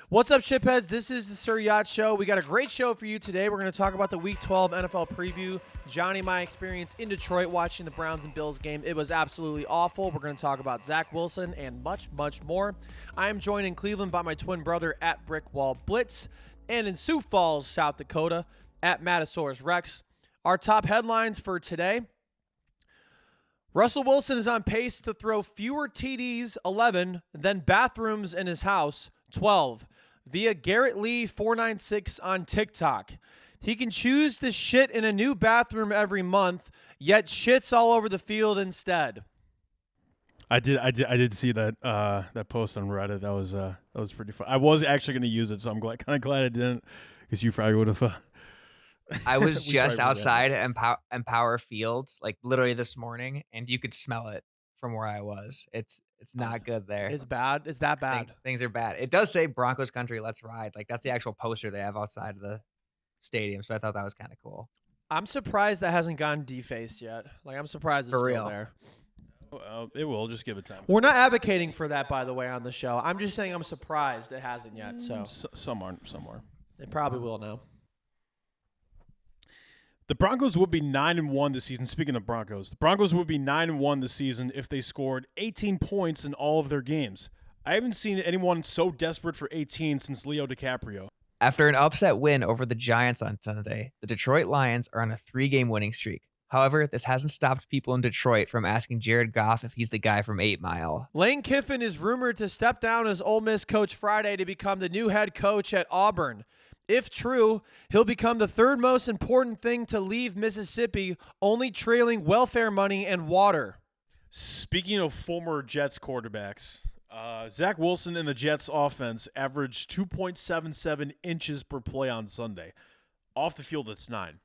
What's up, shipheads? This is the Sir Yacht Show. We got a great show for you today. We're going to talk about the Week 12 NFL preview. Johnny, my experience in Detroit watching the Browns and Bills game. It was absolutely awful. We're going to talk about Zach Wilson and much, much more. I am joined in Cleveland by my twin brother at BrickWallBlitz and in Sioux Falls, South Dakota at Matasaurus Rex. Our top headlines for today. Russell Wilson is on pace to throw fewer TDs, 11, than bathrooms in his house, 12, via Garrett Lee 496 on TikTok. He can choose to shit in a new bathroom every month, yet shits all over the field instead. I did see that that post on Reddit. That was pretty fun. I was actually going to use it, so I'm kind of glad I didn't, because you probably would have. I was just outside Empower Field, like literally this morning, and you could smell it from where I was. It's not good there. It's bad. It's that bad. Things are bad. It does say Broncos Country, let's ride. Like that's the actual poster they have outside of the stadium. So I thought that was kind of cool. I'm surprised that hasn't gone defaced yet. Like I'm surprised it's For still real. there. Well, it will. Just give it time. We're not advocating for that, by the way, on the show. I'm just saying I'm surprised it hasn't yet. So Some aren't. Some are. it probably will now. The Broncos would be 9-1 this season. Speaking of Broncos, the Broncos would be 9-1 this season if they scored 18 points in all of their games. I haven't seen anyone so desperate for 18 since Leo DiCaprio. After an upset win over the Giants on Sunday, the Detroit Lions are on a 3-game winning streak. However, this hasn't stopped people in Detroit from asking Jared Goff if he's the guy from 8 Mile. Lane Kiffin is rumored to step down as Ole Miss coach Friday to become the new head coach at Auburn. If true, he'll become the third most important thing to leave Mississippi, only trailing welfare money and water. Speaking of former Jets quarterbacks, Zach Wilson and the Jets offense averaged 2.77 inches per play on Sunday. Off the field, it's 9.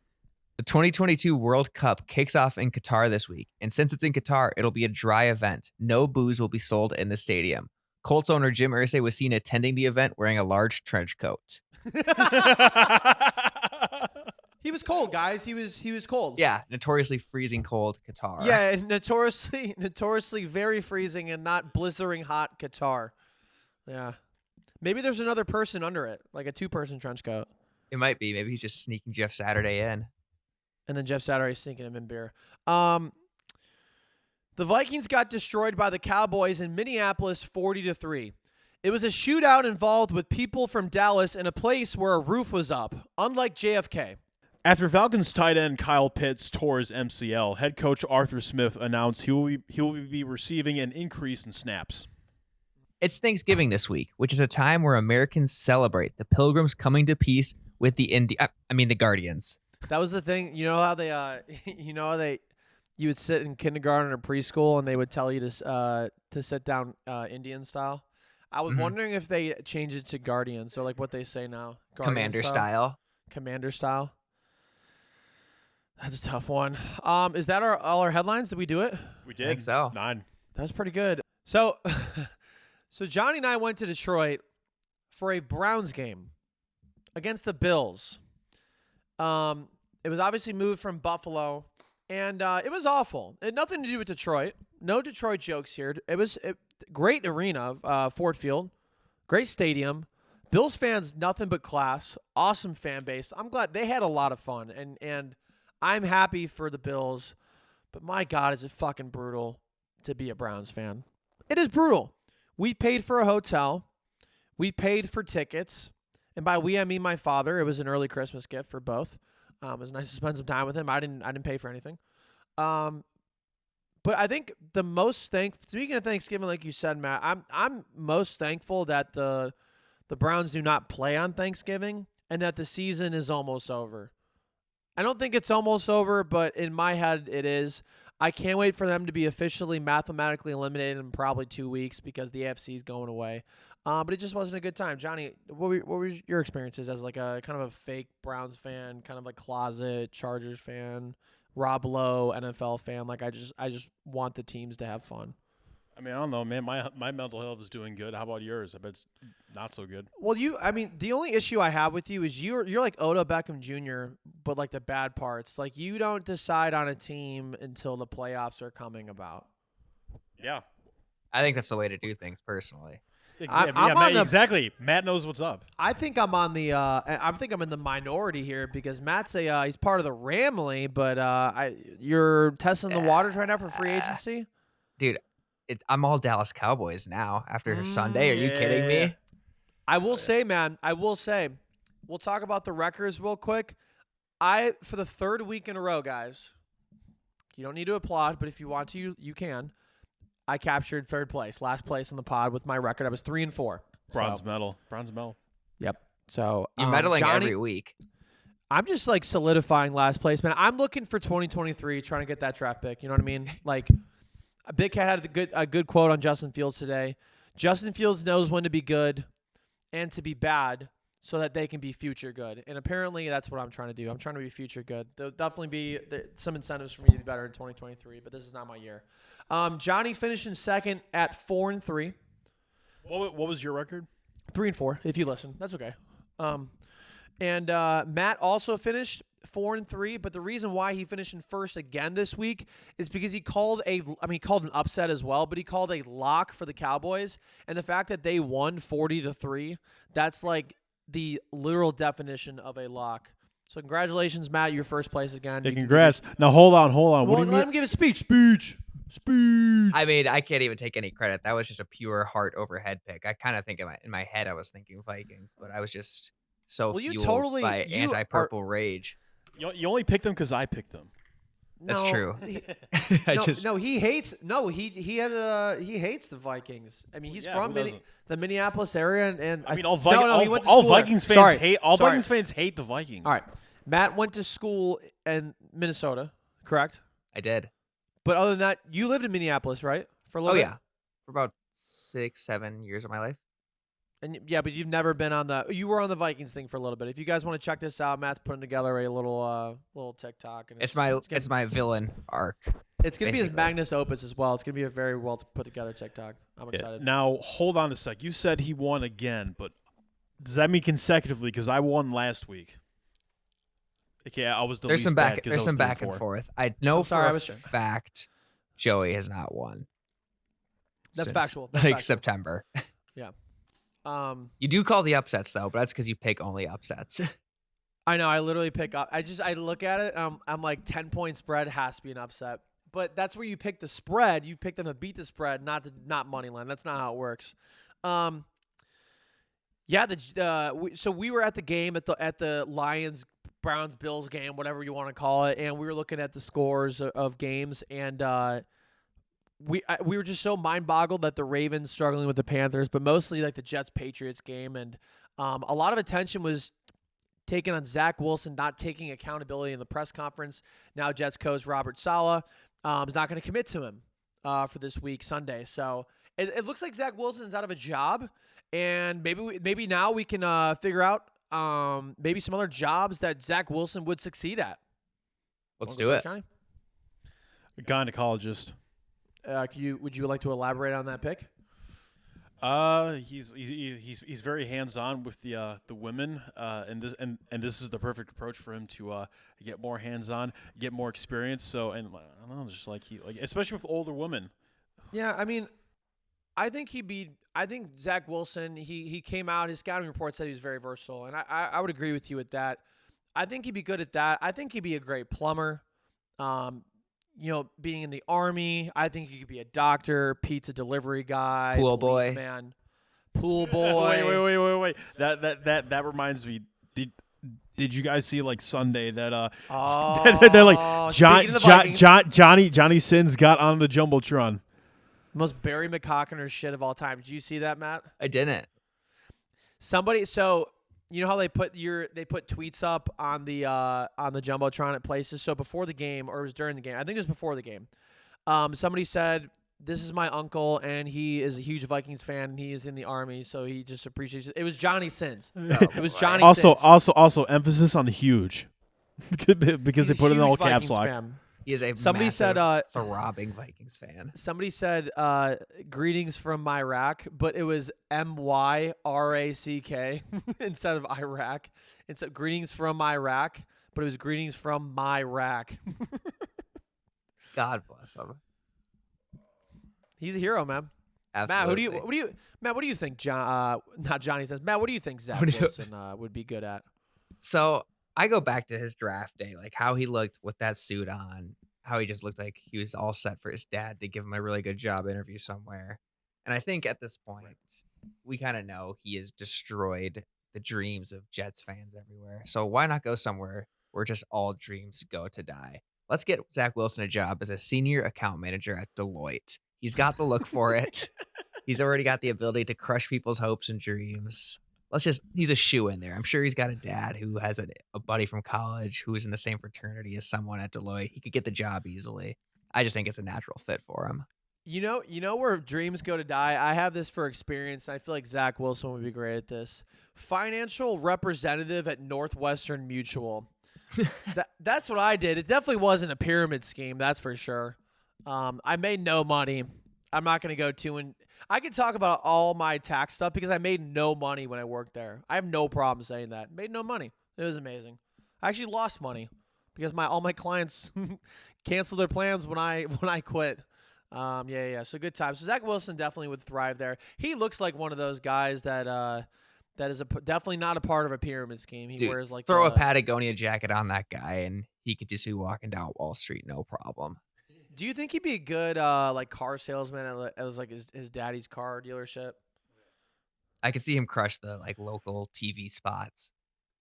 The 2022 World Cup kicks off in Qatar this week, and since it's in Qatar, it'll be a dry event. No booze will be sold in the stadium. Colts owner Jim Irsay was seen attending the event wearing a large trench coat. He was cold, guys. He was cold. Yeah, notoriously freezing cold Qatar. Yeah, notoriously very freezing and not blizzering hot Qatar. Yeah. Maybe there's another person under it, like a 2-person trench coat. It might be. Maybe he's just sneaking Jeff Saturday in. And then Jeff Saturday sneaking him in beer. The Vikings got destroyed by the Cowboys in Minneapolis 40-3. It was a shootout involved with people from Dallas in a place where a roof was up, unlike JFK. After Falcons tight end Kyle Pitts tore his MCL, head coach Arthur Smith announced he will be receiving an increase in snaps. It's Thanksgiving this week, which is a time where Americans celebrate the Pilgrims coming to peace with the Guardians. That was the thing. You know how you would sit in kindergarten or preschool and they would tell you to sit down Indian style. I was wondering if they changed it to Guardian, so like what they say now. Guardian Commander style. Commander style. That's a tough one. Is that all our headlines? Did we do it? We did. I think so. 9. That was pretty good. So, so Johnny and I went to Detroit for a Browns game against the Bills. It was obviously moved from Buffalo, and it was awful. It had nothing to do with Detroit. No Detroit jokes here. It was great arena, Ford Field, great stadium. Bills fans, nothing but class. Awesome fan base. I'm glad they had a lot of fun, and I'm happy for the Bills. But my God, is it fucking brutal to be a Browns fan. It is brutal. We paid for a hotel. We paid for tickets. And by we, I mean my father. It was an early Christmas gift for both. It was nice to spend some time with him. I didn't pay for anything. But I think the most speaking of Thanksgiving, like you said, Matt, I'm most thankful that the Browns do not play on Thanksgiving and that the season is almost over. I don't think it's almost over, but in my head it is. I can't wait for them to be officially mathematically eliminated in probably 2 weeks because the AFC is going away. But it just wasn't a good time. Johnny, what were your experiences as like a kind of a fake Browns fan, kind of like closet Chargers fan, Rob Lowe NFL fan? Like I just want the teams to have fun. I mean, I don't know, man. My mental health is doing good. How about yours? I bet it's not so good. Well, the only issue I have with you is you're like Odell Beckham Jr., but like the bad parts. Like you don't decide on a team until the playoffs are coming about. Yeah. I think that's the way to do things personally. Exactly. Matt knows what's up. I think I'm on the. I think I'm in the minority here because Matt's he's part of the Ramley, but you're testing the waters right now for free agency, dude. I'm all Dallas Cowboys now after Sunday. Are you kidding me? I will say, man. We'll talk about the records real quick. For the third week in a row, guys. You don't need to applaud, but if you want to, you can. I captured third place, last place in the pod with my record. I was 3-4. Bronze medal. Yep. So you're medaling Johnny, every week. I'm just like solidifying last place, man. I'm looking for 2023, trying to get that draft pick. You know what I mean? Like, Big Cat had a good quote on Justin Fields today. Justin Fields knows when to be good and to be bad so that they can be future good. And apparently that's what I'm trying to do. I'm trying to be future good. There'll definitely be some incentives for me to be better in 2023, but this is not my year. Johnny finished in second at 4-3. What was your record? 3-4, if you listen. That's okay. And Matt also finished 4-3, but the reason why he finished in first again this week is because he called he called an upset as well, but he called a lock for the Cowboys. And the fact that they won 40-3, that's like the literal definition of a lock. So congratulations, Matt. You're first place again. Yeah, congrats. Now hold on. Well, What do you let mean? him give a speech. Speech. I mean, I can't even take any credit. That was just a pure heart overhead pick. I kind of think in my head I was thinking Vikings, but I was just so fueled by anti-purple rage. You only picked them because I picked them. That's true. He hates. No, he hates the Vikings. I mean, he's from the Minneapolis area, and I mean, he went to all school Vikings there. fans Sorry. hate. All Vikings fans hate the Vikings. All right, Matt went to school in Minnesota, correct? I did. But other than that, you lived in Minneapolis, right? For a little bit? Yeah, for about 6-7 years of my life. And yeah, but you've never been on you were on the Vikings thing for a little bit. If you guys want to check this out, Matt's putting together a little TikTok. And it's my villain arc. It's gonna be his magnus opus as well. It's gonna be a very well put together TikTok. I'm excited. Now hold on a sec. You said he won again, but does that mean consecutively? Because I won last week. Okay, I was the There's least some bad back. There's some back and forth. I know for a fact Joey has not won. That's since, factual. September. Yeah. You do call the upsets though, but that's because you pick only upsets. I know. I literally pick up. I look at it. I'm like 10-point spread has to be an upset, but that's where you pick the spread. You pick them to beat the spread, not money line. That's not how it works. Yeah. So we were at the game at the Lions Browns Bills game, whatever you want to call it, and we were looking at the scores of games, and we were just so mind boggled that the Ravens struggling with the Panthers, but mostly like the Jets Patriots game, and a lot of attention was taken on Zach Wilson not taking accountability in the press conference. Now Jets coach Robert Saleh is not going to commit to him for this week Sunday, so it looks like Zach Wilson is out of a job, and maybe now we can figure out maybe some other jobs that Zach Wilson would succeed at. Let's do it. Johnny? A gynecologist. Would you like to elaborate on that pick? He's very hands-on with the women, and this is the perfect approach for him to get more hands-on, get more experience. So, and I don't know, just like especially with older women. Yeah, I mean, I think Zach Wilson, he came out, his scouting report said he was very versatile, and I would agree with you with that. I think he'd be good at that. I think he'd be a great plumber. Being in the Army, I think he could be a doctor, pizza delivery guy, pool boy, man, pool boy. Wait. That reminds me. Did you guys see like Sunday that they're like Johnny Sins got on the jumbotron. Most Barry McCockiner shit of all time. Did you see that, Matt? I didn't. So you know how they put tweets up on the jumbotron at places. So before the game, or it was during the game, I think it was before the game. Somebody said, "This is my uncle, and he is a huge Vikings fan. And he is in the Army, so he just appreciates it." It was Johnny Sins. It was Johnny. Also, Sins. also emphasis on huge, because they put it in all caps lock. Fan. He is a somebody said throbbing Vikings fan. Somebody said greetings from Iraq, but it was MYRACK instead of Iraq. Instead greetings from Iraq, but it was greetings from my rack. God bless him. He's a hero, man. Absolutely. Matt, what do you think John not Johnny says. Matt, what do you think Zach Wilson would be good at? So I go back to his draft day, like how he looked with that suit on, how he just looked like he was all set for his dad to give him a really good job interview somewhere. And I think at this point, we kind of know he has destroyed the dreams of Jets fans everywhere. So why not go somewhere where just all dreams go to die? Let's get Zach Wilson a job as a senior account manager at Deloitte. He's got the look for it. He's already got the ability to crush people's hopes and dreams. He's a shoe in there. I'm sure he's got a dad who has a buddy from college who is in the same fraternity as someone at Deloitte. He could get the job easily. I just think it's a natural fit for him. You know where dreams go to die? I have this for experience. I feel like Zach Wilson would be great at this. Financial representative at Northwestern Mutual. That's what I did. It definitely wasn't a pyramid scheme, that's for sure. I made no money. I'm not going to go too in. I can talk about all my tax stuff because I made no money when I worked there. I have no problem saying that. Made no money. It was amazing. I actually lost money because all my clients canceled their plans when I quit. So good times. So Zach Wilson definitely would thrive there. He looks like one of those guys that is definitely not a part of a pyramid scheme. He wears like throw a Patagonia jacket on that guy and he could just be walking down Wall Street, no problem. Do you think he'd be a good car salesman at like his daddy's car dealership? I could see him crush the local TV spots.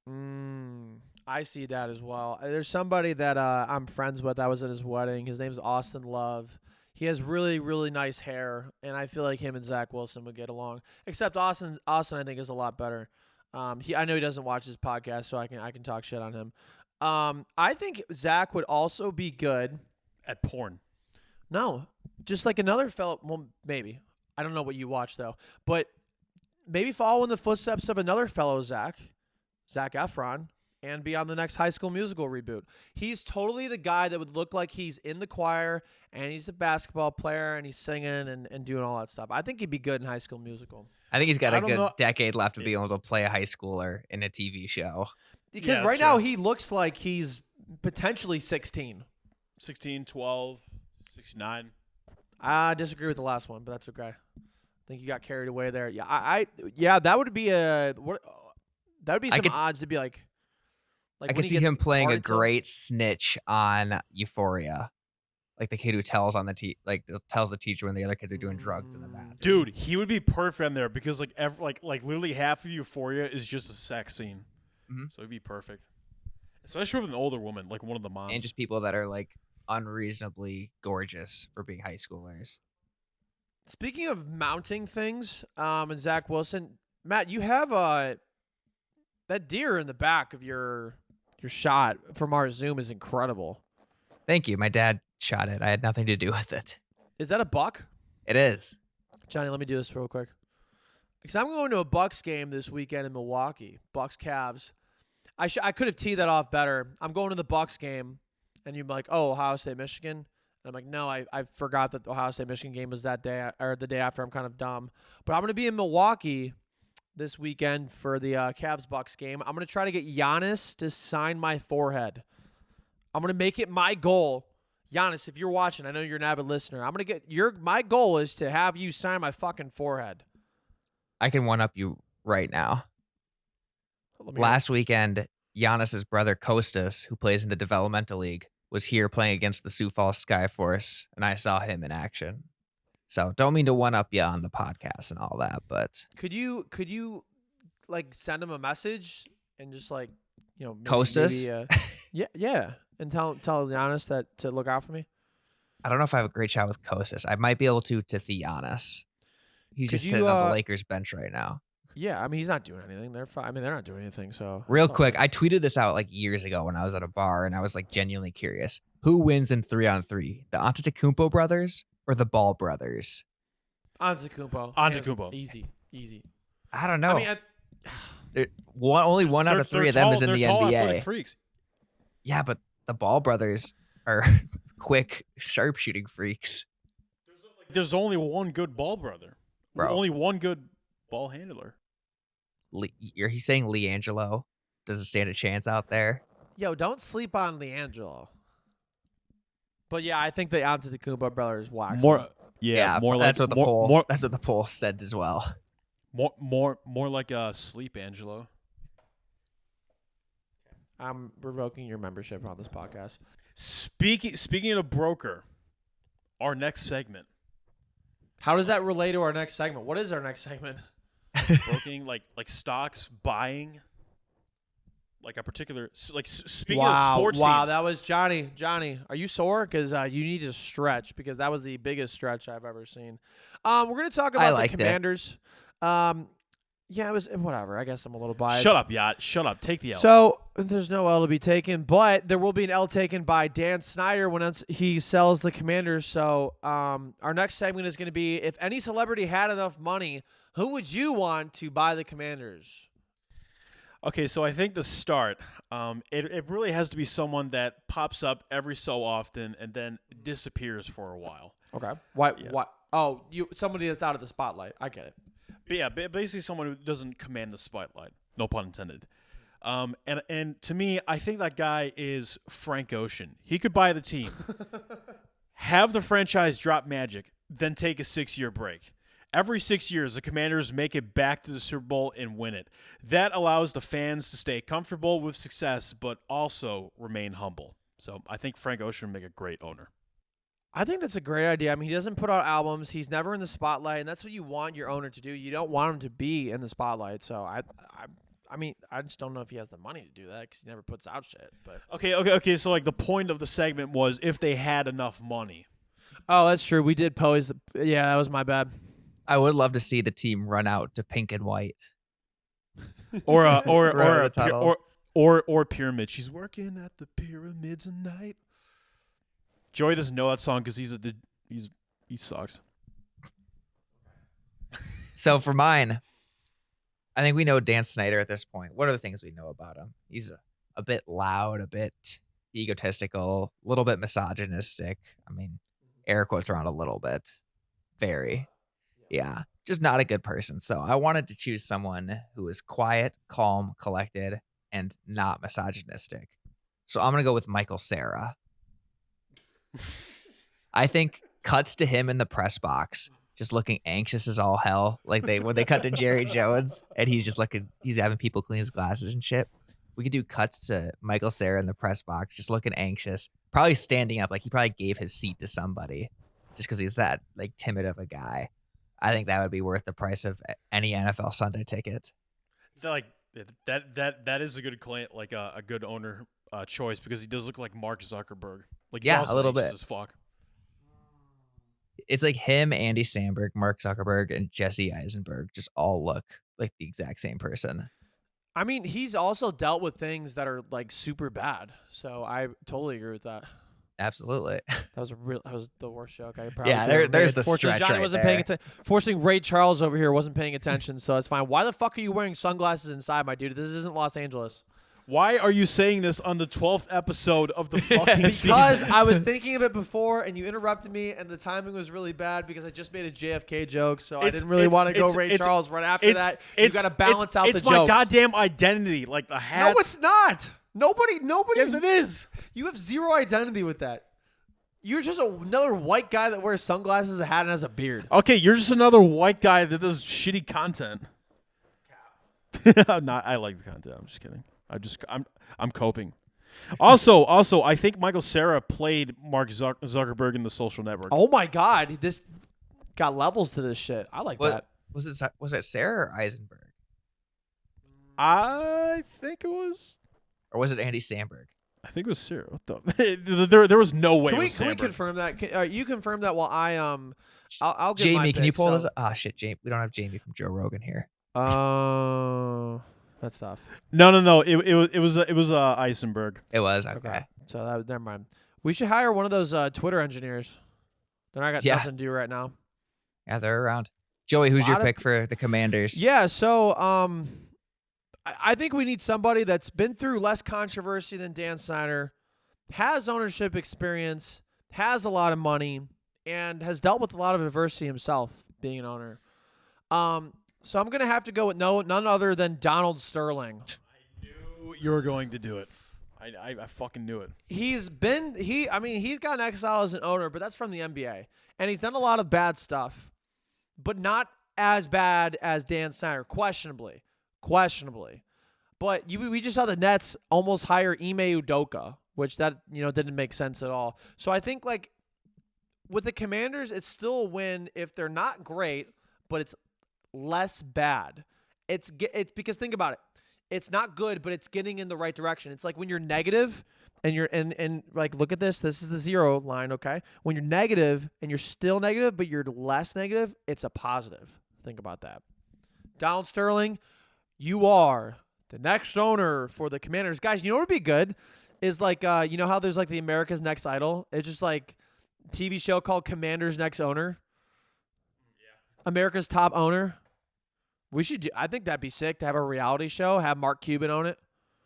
I see that as well. There's somebody that I'm friends with. I was at his wedding. His name's Austin Love. He has really, really nice hair, and I feel like him and Zach Wilson would get along. Except Austin, I think, is a lot better. I know he doesn't watch his podcast, so I can talk shit on him. I think Zach would also be good at porn. No, just like another fellow. Well, maybe. I don't know what you watch though, but maybe follow in the footsteps of another fellow Zach Efron, and be on the next High School Musical reboot. He's totally the guy that would look like he's in the choir and he's a basketball player and he's singing and doing all that stuff. I think he'd be good in High School Musical. I think he's got a good decade left to be able to play a high schooler in a TV show. Because right now he looks like he's potentially 16. 16, 12, 69. I disagree with the last one, but that's okay. I think you got carried away there. Yeah, that would be some odds to be like I could see him playing a great snitch on Euphoria, like the kid who tells tells the teacher when the other kids are doing drugs in the bathroom. Dude, he would be perfect in there because like literally half of Euphoria is just a sex scene, so he'd be perfect, especially with an older woman like one of the moms, and just people that are like unreasonably gorgeous for being high schoolers. Speaking of mounting things, and Zach Wilson, Matt, you have that deer in the back of your shot from our Zoom is incredible. Thank you. My dad shot it. I had nothing to do with it. Is that a buck? It is. Johnny, let me do this real quick. Because I'm going to a Bucks game this weekend in Milwaukee. Bucks Cavs. I could have teed that off better. I'm going to the Bucks game, and you're like, oh, Ohio State, Michigan. And I'm like, no, I forgot that the Ohio State, Michigan game was that day or the day after. I'm kind of dumb. But I'm going to be in Milwaukee this weekend for the Cavs-Bucks game. I'm going to try to get Giannis to sign my forehead. I'm going to make it my goal. Giannis, if you're watching, I know you're an avid listener. I'm going to get my goal is to have you sign my fucking forehead. I can one-up you right now. Last weekend, Giannis's brother Kostas, who plays in the developmental league, was here playing against the Sioux Falls Skyforce, and I saw him in action. So don't mean to one-up you on the podcast and all that, but could you like send him a message and just like Kostas? Yeah, and tell Giannis that to look out for me. I don't know if I have a great shot with Kostas. I might be able to Giannis. He's just sitting on the Lakers bench right now. Yeah, I mean he's not doing anything. They're fine. I mean they're not doing anything. So real quick, I tweeted this out like years ago when I was at a bar and I was like genuinely curious: who wins in 3-on-3, the Antetokounmpo brothers or the Ball brothers? Antetokounmpo. Easy. I don't know. I mean, only one out of three of them is in the NBA. Freaks. Yeah, but the Ball brothers are quick, sharpshooting freaks. There's only one good ball brother. Bro. Only one good ball handler. He's saying LiAngelo doesn't stand a chance out there. Yo, don't sleep on LiAngelo. But yeah, I think the Antetokounmpo brothers wax. Yeah, more like that's what the poll. more That's what the poll said as well. more like sleep, Angelo. I'm revoking your membership on this podcast. Speaking of broker, our next segment. How does that relate to our next segment? What is our next segment? Broking like stocks, buying like a particular speaking of Wow, sports wow, teams. that was Johnny. Johnny, are you sore? Because you need to stretch because that was the biggest stretch I've ever seen. We're going to talk about the Commanders. Yeah, it was whatever. I guess I'm a little biased. Shut up, Yacht. Shut up. Take the L. So there's no L to be taken, but there will be an L taken by Dan Snyder when he sells the Commanders. So our next segment is going to be, if any celebrity had enough money, who would you want to buy the Commanders? Okay, so I think the start, it really has to be someone that pops up every so often and then disappears for a while. Okay. Why? Yeah. What? Oh, somebody that's out of the spotlight. I get it. But yeah, basically someone who doesn't command the spotlight. No pun intended. And to me, I think that guy is Frank Ocean. He could buy the team, have the franchise drop magic, then take a 6-year break. Every 6 years, the Commanders make it back to the Super Bowl and win it. That allows the fans to stay comfortable with success, but also remain humble. So I think Frank Ocean would make a great owner. I think that's a great idea. I mean, he doesn't put out albums. He's never in the spotlight, and that's what you want your owner to do. You don't want him to be in the spotlight. So I mean, I just don't know if he has the money to do that because he never puts out shit. But Okay. So like the point of the segment was if they had enough money. oh, that's true. We did pose. Yeah, that was my bad. I would love to see the team run out to pink and white. Or pyramid. She's working at the pyramids at night. Joey doesn't know that song because he sucks. So for mine, I think we know Dan Snyder at this point. What are the things we know about him? He's a bit loud, a bit egotistical, a little bit misogynistic. I mean, air quotes around a little bit. Very. Yeah, just not a good person. So I wanted to choose someone who is quiet, calm, collected, and not misogynistic. So I'm going to go with Michael Cera. I think cuts to him in the press box, just looking anxious as all hell. Like when they cut to Jerry Jones and he's having people clean his glasses and shit. We could do cuts to Michael Cera in the press box, just looking anxious, probably standing up. Like he probably gave his seat to somebody just because he's that like timid of a guy. I think that would be worth the price of any NFL Sunday ticket. Like that is a good client, like a good owner choice because he does look like Mark Zuckerberg. Like he's also a little anxious bit. as fuck. It's like him, Andy Samberg, Mark Zuckerberg, and Jesse Eisenberg just all look like the exact same person. I mean, he's also dealt with things that are like super bad. So I totally agree with that. Absolutely. That was the worst joke I probably. Yeah, there's the Fortunately, stretch Johnny right wasn't there. paying attention. Fortunately, Ray Charles over here wasn't paying attention, so it's fine. Why the fuck are you wearing sunglasses inside, my dude? This isn't Los Angeles. Why are you saying this on the 12th episode of the fucking Because season? I was thinking of it before, and you interrupted me, and the timing was really bad because I just made a JFK joke, so I didn't really want to go Ray Charles right after that. You got to balance out the jokes. It's my goddamn identity, like the hat. No, it's not. Nobody. Yes, it is. You have zero identity with that. You're just another white guy that wears sunglasses, a hat, and has a beard. Okay, you're just another white guy that does shitty content. I like the content. I'm just kidding. I'm coping. Also, I think Michael Cera played Mark Zuckerberg in The Social Network. Oh my God, this got levels to this shit. I like that. Was it Sarah or Eisenberg? I think it was. Or was it Andy Samberg? I think it was Cera. What the? There was no way. Can it we was Samberg. confirm that? You confirm that while I'll give Jamie, my can you pick, pull so. this? Ah, shit, Jamie. We don't have Jamie from Joe Rogan here. That's tough. No. It was Eisenberg. It was okay. So that was never mind. We should hire one of those Twitter engineers. Then I got nothing to do right now. Yeah, they're around. Joey, who's your of- pick for the Commanders? Yeah, so I think we need somebody that's been through less controversy than Dan Snyder, has ownership experience, has a lot of money, and has dealt with a lot of adversity himself being an owner. So I'm going to have to go with none other than Donald Sterling. I knew you were going to do it. I fucking knew it. He's gotten exiled as an owner, but that's from the NBA. And he's done a lot of bad stuff, but not as bad as Dan Snyder, questionably. But we just saw the Nets almost hire Ime Udoka, which didn't make sense at all. So I think like with the Commanders, it's still a win if they're not great, but it's less bad. It's because think about it. It's not good, but it's getting in the right direction. It's like when you're negative and you're and like look at this. This is the 0 line, okay? When you're negative and you're still negative, but you're less negative, it's a positive. Think about that. Donald Sterling, you are the next owner for the Commanders. Guys, you know what would be good is like you know how there's like the America's Next Idol? It's just like TV show called Commanders Next Owner. Yeah. America's Top Owner. I think that'd be sick to have a reality show, have Mark Cuban own it.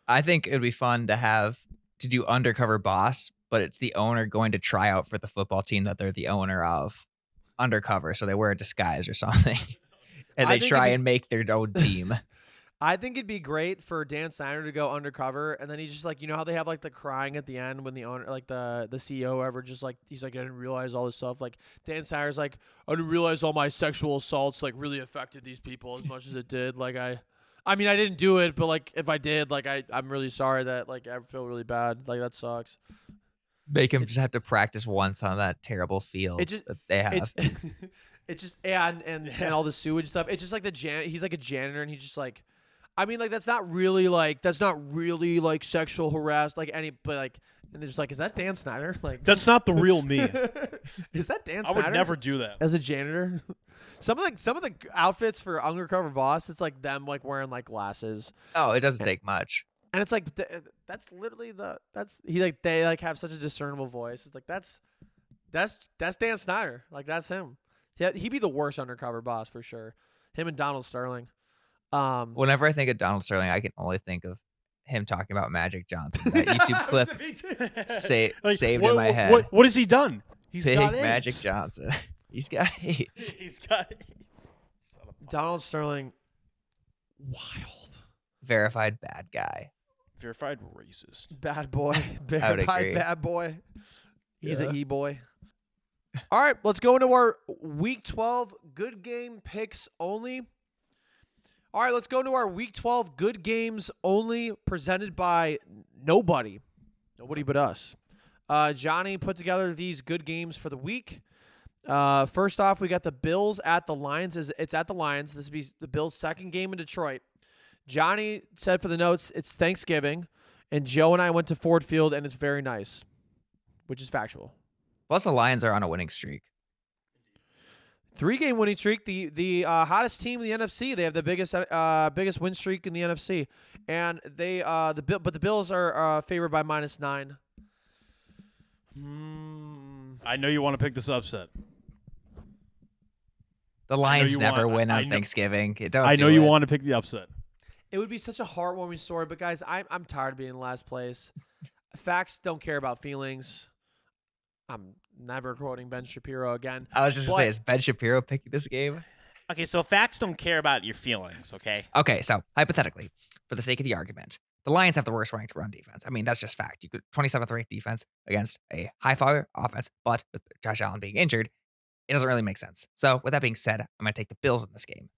I think it would be fun to do Undercover Boss, but it's the owner going to try out for the football team that they're the owner of undercover. So they wear a disguise or something and they try and make their own team. I think it'd be great for Dan Snyder to go undercover, and then he just like, you know how they have like the crying at the end when the owner, like the CEO ever just like, he's like, I didn't realize all this stuff. Like Dan Snyder's like, I didn't realize all my sexual assaults like really affected these people as much as it did. Like I didn't do it, but like if I did, like I'm really sorry that like I feel really bad. Like that sucks. Make him just have to practice once on that terrible field that they have. It's just and all the sewage stuff. It's just like he's like a janitor, and he's just like, I mean, like that's not really like sexual harassment, like but like, and they're just like, is that Dan Snyder? Like that's not the real me. Is that Dan Snyder? I would never do that as a janitor. Some of the outfits for Undercover Boss, it's like them like wearing like glasses. Oh, it doesn't take much. And it's like that's literally they like have such a discernible voice. It's like that's Dan Snyder. Like that's him. Yeah, he'd be the worst Undercover Boss for sure. Him and Donald Sterling. Whenever I think of Donald Sterling, I can only think of him talking about Magic Johnson. That YouTube clip saved in my head. What has he done? He's Big got AIDS. Magic Johnson. He's got AIDS. He's got AIDS. Donald Sterling, wild. Verified bad guy. Verified racist. Bad boy. Verified bad boy. He's an E-boy. All right, let's go into our Week 12 good game picks only. All right, let's go into our Week 12 good games only presented by nobody but us. Johnny put together these good games for the week. First off, we got the Bills at the Lions. It's at the Lions. This will be the Bills' second game in Detroit. Johnny said for the notes, it's Thanksgiving, and Joe and I went to Ford Field, and it's very nice, which is factual. Plus, the Lions are on a winning streak. 3-game winning streak. The hottest team in the NFC. They have the biggest win streak in the NFC, and the Bills are favored by -9. I know you want to pick this upset. The Lions never win on Thanksgiving. I know you want to pick the upset. It would be such a heartwarming story, but guys, I'm tired of being in last place. Facts don't care about feelings. I'm never quoting Ben Shapiro again. I was just going to say, is Ben Shapiro picking this game? Okay, so facts don't care about your feelings, okay? Okay, so hypothetically, for the sake of the argument, the Lions have the worst ranked run defense. I mean, that's just fact. You could 27th ranked defense against a high-flyer offense, but with Josh Allen being injured, it doesn't really make sense. So with that being said, I'm going to take the Bills in this game.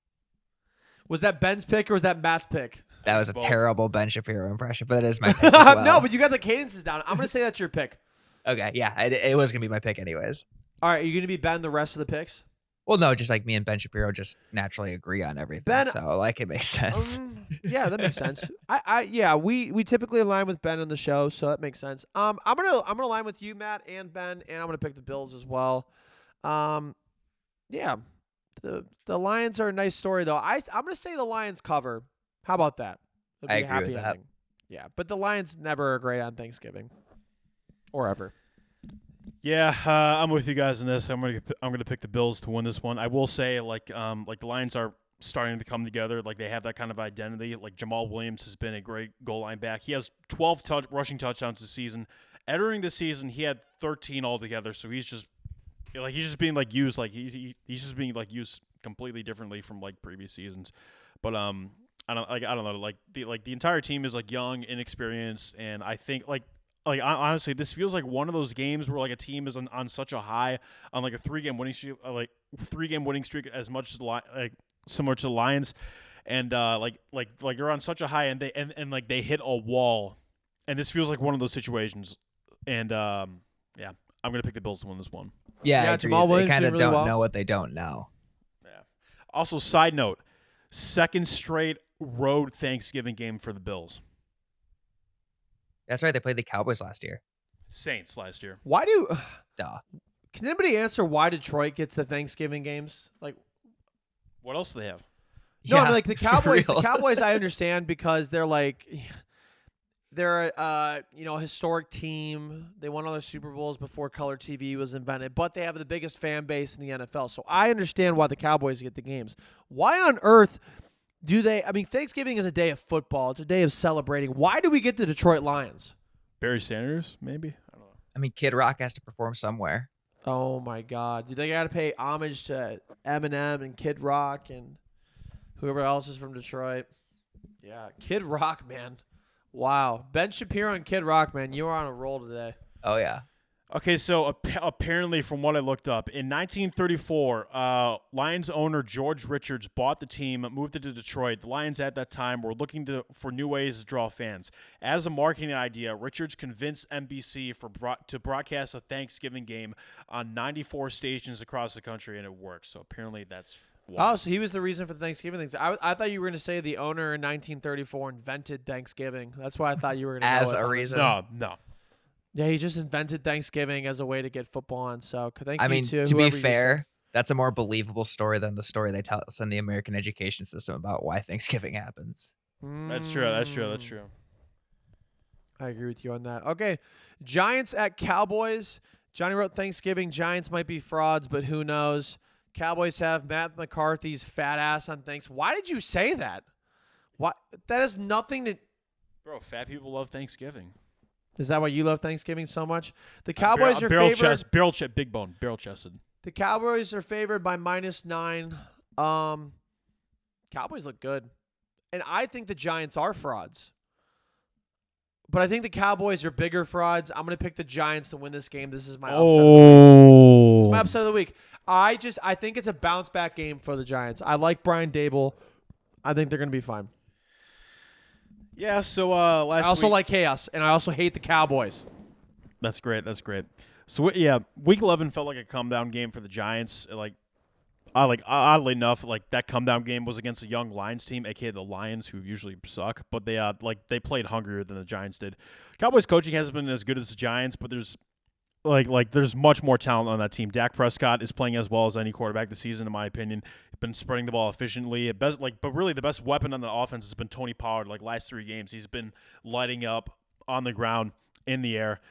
Was that Ben's pick or was that Matt's pick? That was a terrible Ben Shapiro impression, but it is my pick as well. No, but you got the cadences down. I'm going to say that's your pick. Okay, yeah, it was going to be my pick anyways. All right, are you going to be Ben the rest of the picks? Well, no, just like me and Ben Shapiro just naturally agree on everything, so like it makes sense. Yeah, that makes sense. We typically align with Ben on the show, so that makes sense. I'm gonna align with you, Matt, and Ben, and I'm gonna pick the Bills as well. Yeah, the Lions are a nice story though. I'm gonna say the Lions cover. How about that? I agree with that. Yeah, but the Lions never are great on Thanksgiving. Or ever. Yeah, I'm with you guys in this. I'm gonna pick the Bills to win this one. I will say, like the Lions are starting to come together. Like they have that kind of identity. Like Jamal Williams has been a great goal line back. He has 12 rushing touchdowns this season. Entering the season, he had 13 altogether. So he's just being like used. Like he's just being like used completely differently from like previous seasons. But I don't know. The entire team is like young, inexperienced, and I think honestly, this feels like one of those games where like a team is on such a high on like a 3-game winning streak, as much as similar to the Lions, and they're on such a high and like they hit a wall, and this feels like one of those situations, and I'm gonna pick the Bills to win this one. Yeah, Yeah, I agree. Jamal Williams They kind did of really don't well. know what they don't know. Yeah. Also, side note, second straight road Thanksgiving game for the Bills. That's right. They played the Cowboys last year. Saints last year. Why do? Duh. Can anybody answer why Detroit gets the Thanksgiving games? Like, What else do they have? no, I Yeah, mean, like the for Cowboys. The real. Cowboys, I understand because they're like, they're a historic team. They won all their Super Bowls before color TV was invented, but they have the biggest fan base in the NFL. So I understand why the Cowboys get the games. Why on earth do they? I mean, Thanksgiving is a day of football. It's a day of celebrating. Why do we get the Detroit Lions? Barry Sanders, maybe? I don't know. I mean, Kid Rock has to perform somewhere. Oh my God! Do they got to pay homage to Eminem and Kid Rock and whoever else is from Detroit? Yeah, Kid Rock, man. Wow, Ben Shapiro and Kid Rock, man, you are on a roll today. Oh, yeah. Okay, so apparently, from what I looked up, in 1934, Lions owner George Richards bought the team, moved it to Detroit. The Lions at that time were looking for new ways to draw fans. As a marketing idea, Richards convinced NBC to broadcast a Thanksgiving game on 94 stations across the country, and it worked. So apparently that's why. Oh, so he was the reason for the Thanksgiving things. I thought you were going to say the owner in 1934 invented Thanksgiving. That's why I thought you were going to As go with a it. reason. No. Yeah, he just invented Thanksgiving as a way to get football on. So thank I you mean, to to be whoever you fair, that's a more believable story than the story they tell us in the American education system about why Thanksgiving happens. said. That's true. That's true. That's true. I agree with you on that. Okay, Giants at Cowboys. Johnny wrote Thanksgiving. Giants might be frauds, but who knows? Cowboys have Matt McCarthy's fat ass on Thanksgiving. Why did you say that? What? That has nothing to. Bro, fat people love Thanksgiving. Is that why you love Thanksgiving so much? The Cowboys are barrel favored. chest, barrel chest, big bone, barrel chested. The Cowboys are favored by -9. Cowboys look good, and I think the Giants are frauds. But I think the Cowboys are bigger frauds. I'm going to pick the Giants to win this game. This is my upset of the week. This is my upset of the week. I think it's a bounce back game for the Giants. I like Brian Dable. I think they're going to be fine. Yeah. So I also like chaos, and I also hate the Cowboys. That's great. That's great. So yeah, Week 11 felt like a come down game for the Giants. Oddly enough, that come down game was against a young Lions team, aka the Lions, who usually suck. But they played hungrier than the Giants did. Cowboys coaching hasn't been as good as the Giants, but there's there's much more talent on that team. Dak Prescott is playing as well as any quarterback this season, in my opinion. He's been spreading the ball efficiently. But really the best weapon on the offense has been Tony Pollard. Last 3 games, he's been lighting up on the ground, in the air.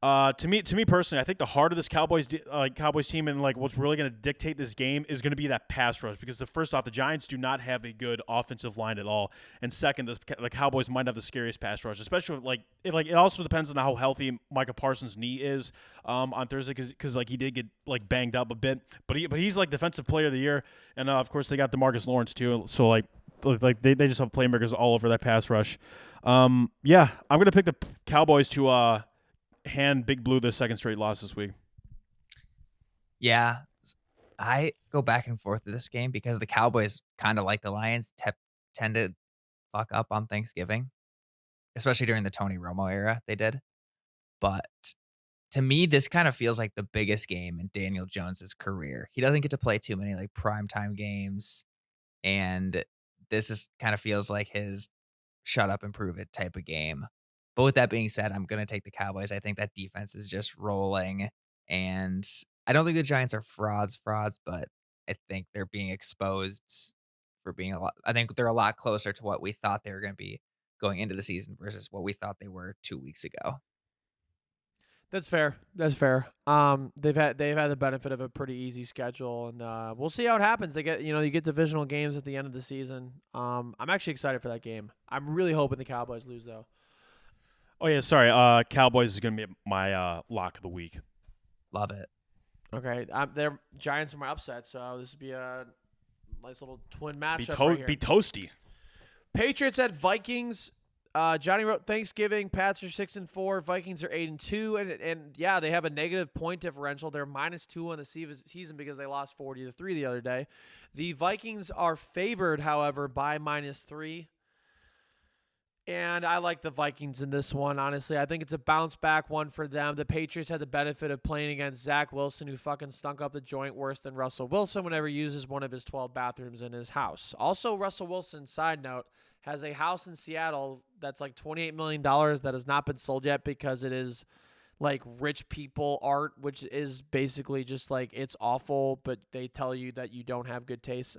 To me personally, I think the heart of this Cowboys team and what's really going to dictate this game is going to be that pass rush, because first off, the Giants do not have a good offensive line at all, and second, the Cowboys might have the scariest pass rush, especially it also depends on how healthy Micah Parsons' knee is on Thursday, because he did get banged up a bit, but he's defensive player of the year, and of course they got DeMarcus Lawrence too, so they just have playmakers all over that pass rush. I'm going to pick the Cowboys to hand Big Blue their second straight loss this week. Yeah, I go back and forth with this game because the Cowboys, kind of like the Lions, tend to fuck up on Thanksgiving, especially during the Tony Romo era. They did. But to me, this kind of feels like the biggest game in Daniel Jones's career. He doesn't get to play too many primetime games, and this kind of feels like his shut up and prove it type of game. But with that being said, I'm going to take the Cowboys. I think that defense is just rolling. And I don't think the Giants are frauds, but I think they're being exposed for being a lot. I think they're a lot closer to what we thought they were going to be going into the season versus what we thought they were 2 weeks ago. That's fair. They've had the benefit of a pretty easy schedule, and we'll see how it happens. They get you get divisional games at the end of the season. I'm actually excited for that game. I'm really hoping the Cowboys lose though. Oh, yeah, sorry. Cowboys is going to be my lock of the week. Love it. Okay, their Giants are my upset, so this would be a nice little twin matchup. Be toasty. Patriots at Vikings. Johnny wrote Thanksgiving. Pats are 6-4. Vikings are 8-2. And yeah, they have a negative point differential. They're -2 on the season because they lost 40-3 the other day. The Vikings are favored, however, by -3. And I like the Vikings in this one, honestly. I think it's a bounce-back one for them. The Patriots had the benefit of playing against Zach Wilson, who fucking stunk up the joint worse than Russell Wilson whenever he uses one of his 12 bathrooms in his house. Also, Russell Wilson, side note, has a house in Seattle that's like $28 million that has not been sold yet because it is like rich people art, which is basically just like it's awful, but they tell you that you don't have good taste.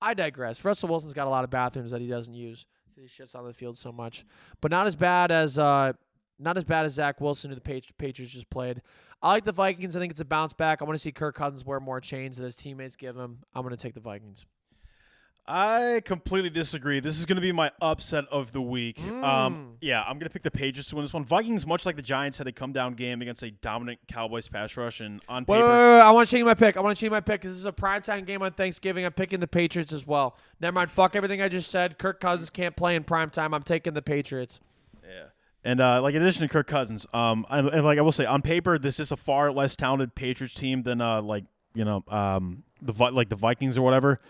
I digress. Russell Wilson's got a lot of bathrooms that he doesn't use. He shits on the field so much, but not as bad as Zach Wilson, who the Patriots just played. I like the Vikings. I think it's a bounce back. I want to see Kirk Cousins wear more chains that his teammates give him. I'm going to take the Vikings. I completely disagree. This is going to be my upset of the week. Yeah, I'm going to pick the Patriots to win this one. Vikings, much like the Giants, had a come-down game against a dominant Cowboys pass rush, and on paper... Wait. I want to change my pick. Because this is a primetime game on Thanksgiving. I'm picking the Patriots as well. Never mind. Fuck everything I just said. Kirk Cousins can't play in primetime. I'm taking the Patriots. Yeah. And in addition to Kirk Cousins, I will say, on paper, this is a far less talented Patriots team than the Vikings or whatever.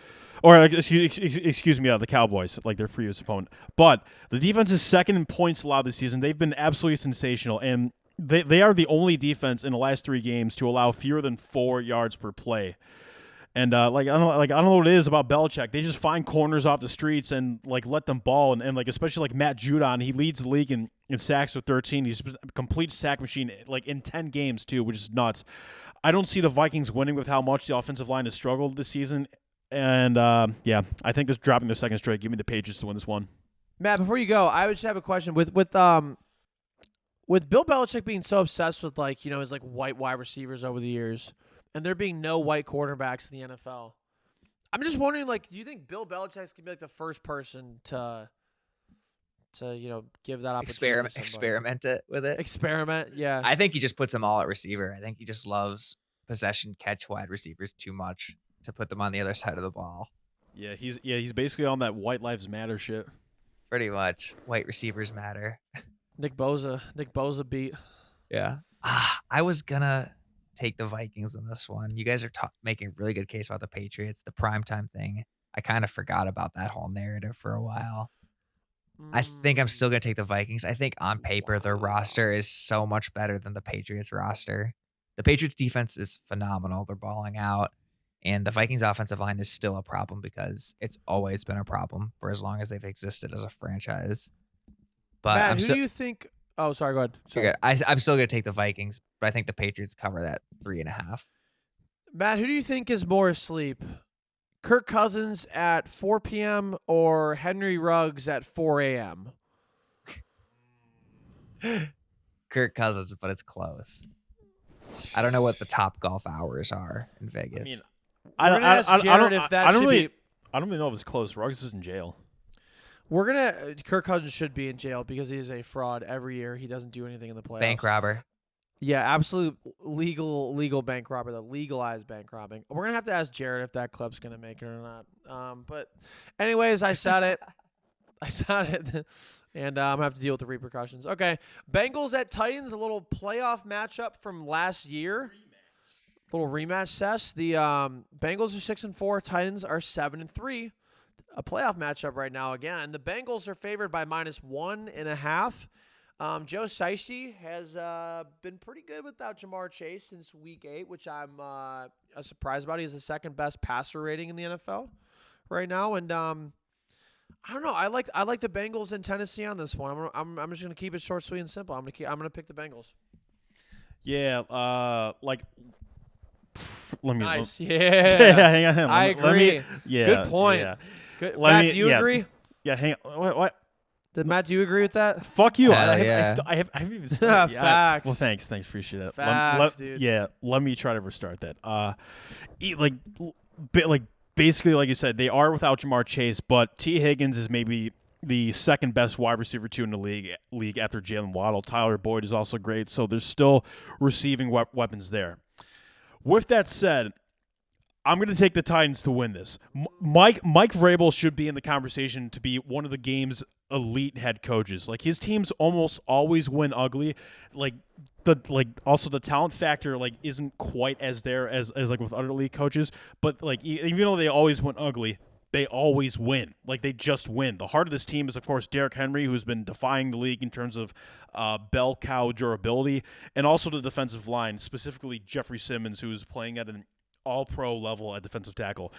Or, excuse me, the Cowboys, like their previous opponent. But the defense is second in points allowed this season. They've been absolutely sensational, and they are the only defense in the last 3 games to allow fewer than 4 yards per play. And I don't know what it is about Belichick. They just find corners off the streets and let them ball. And especially Matt Judon, he leads the league in sacks with 13. He's a complete sack machine in 10 games too, which is nuts. I don't see the Vikings winning with how much the offensive line has struggled this season. And, I think they're dropping their second straight. Give me the Patriots to win this one. Matt, before you go, I just have a question. With Bill Belichick being so obsessed with, his, white wide receivers over the years, and there being no white quarterbacks in the NFL, I'm just wondering, do you think Bill Belichick's going to be, the first person to give that opportunity Experiment it with it? Experiment, yeah. I think he just puts them all at receiver. I think he just loves possession catch wide receivers too much to put them on the other side of the ball. Yeah, he's basically on that White Lives Matter shit. Pretty much. White receivers matter. Nick Bosa beat. Yeah. I was gonna take the Vikings in this one. You guys are making a really good case about the Patriots, the primetime thing. I kind of forgot about that whole narrative for a while. I think I'm still going to take the Vikings. I think on paper, their roster is so much better than the Patriots roster. The Patriots defense is phenomenal. They're balling out. And the Vikings offensive line is still a problem because it's always been a problem for as long as they've existed as a franchise. But Matt, who do you think? Oh, sorry. Go ahead. Sorry. I'm still going to take the Vikings, but I think the Patriots cover that 3.5. Matt, who do you think is more asleep? Kirk Cousins at 4 p.m. or Henry Ruggs at 4 a.m.? Kirk Cousins, but it's close. I don't know what the top golf hours are in Vegas. I don't really be. know if it's close. Ruggs is in jail. Kirk Cousins should be in jail because he is a fraud every year. He doesn't do anything in the playoffs. Bank robber. Yeah, absolute legal bank robber, the legalized bank robbing. We're going to have to ask Jared if that club's going to make it or not. But anyways, I said it. And I'm going to have to deal with the repercussions. Okay, Bengals at Titans, a little playoff matchup from last year. Little rematch sess. The Bengals are 6-4. Titans are 7-3. A playoff matchup right now again. The Bengals are favored by -1.5. Joe Shiesty has been pretty good without Jamar Chase since Week 8, which I'm surprised about. He's the second best passer rating in the NFL right now, and I don't know. I like the Bengals in Tennessee on this one. I'm just gonna keep it short, sweet, and simple. I'm gonna pick the Bengals. Yeah, let me. Nice. Yeah, Yeah. hang on. I agree. Yeah. Good point. Yeah. Good. Matt, do you agree? Yeah, hang on. What? Matt, do you agree with that? Fuck you. Hell I yeah. haven't even started. Facts. Well, thanks. Appreciate it. Facts, dude. Yeah, let me try to restart that. Basically, like you said, they are without Jamar Chase, but T. Higgins is maybe the second best wide receiver 2 in the league after Jalen Waddle. Tyler Boyd is also great, so there's still receiving weapons there. With that said, I'm going to take the Titans to win this. Mike Vrabel should be in the conversation to be one of the game's elite head coaches. Like, his teams almost always win ugly. Also the talent factor isn't quite as there as like with other elite coaches, but like even though they always win ugly, they always win. Like, they just win. The heart of this team is, of course, Derrick Henry, who's been defying the league in terms of bell cow durability, and also the defensive line, specifically Jeffrey Simmons, who's playing at an all-pro level at defensive tackle.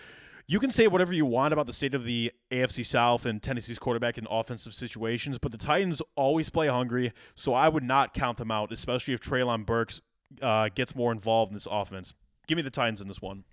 You can say whatever you want about the state of the AFC South and Tennessee's quarterback in offensive situations, but the Titans always play hungry, so I would not count them out, especially if Treylon Burks gets more involved in this offense. Give me the Titans in this one.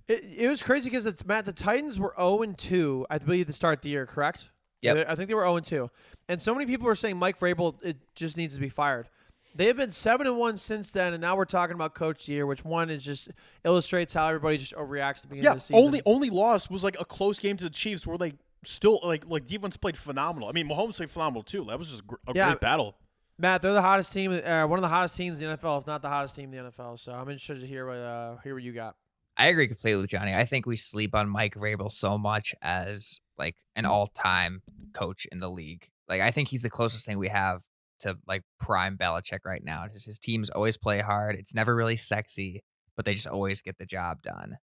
It was crazy because, Matt, the Titans were 0-2, I believe, to start the year, correct? Yep. I think they were 0-2. And so many people were saying Mike Vrabel just needs to be fired. They have been 7-1 since then, and now we're talking about Coach of the Year, which one is just illustrates how everybody just overreacts at the beginning of the season. Only loss was like a close game to the Chiefs where they still like defense played phenomenal. I mean, Mahomes played phenomenal too. That was just a great battle. Matt, they're the hottest team, one of the hottest teams in the NFL, if not the hottest team in the NFL. So I'm interested to hear what you got. I agree completely with Johnny. I think we sleep on Mike Vrabel so much as like an all-time coach in the league. Like, I think he's the closest thing we have to like prime Belichick right now. Just his teams always play hard. It's never really sexy, but they just always get the job done.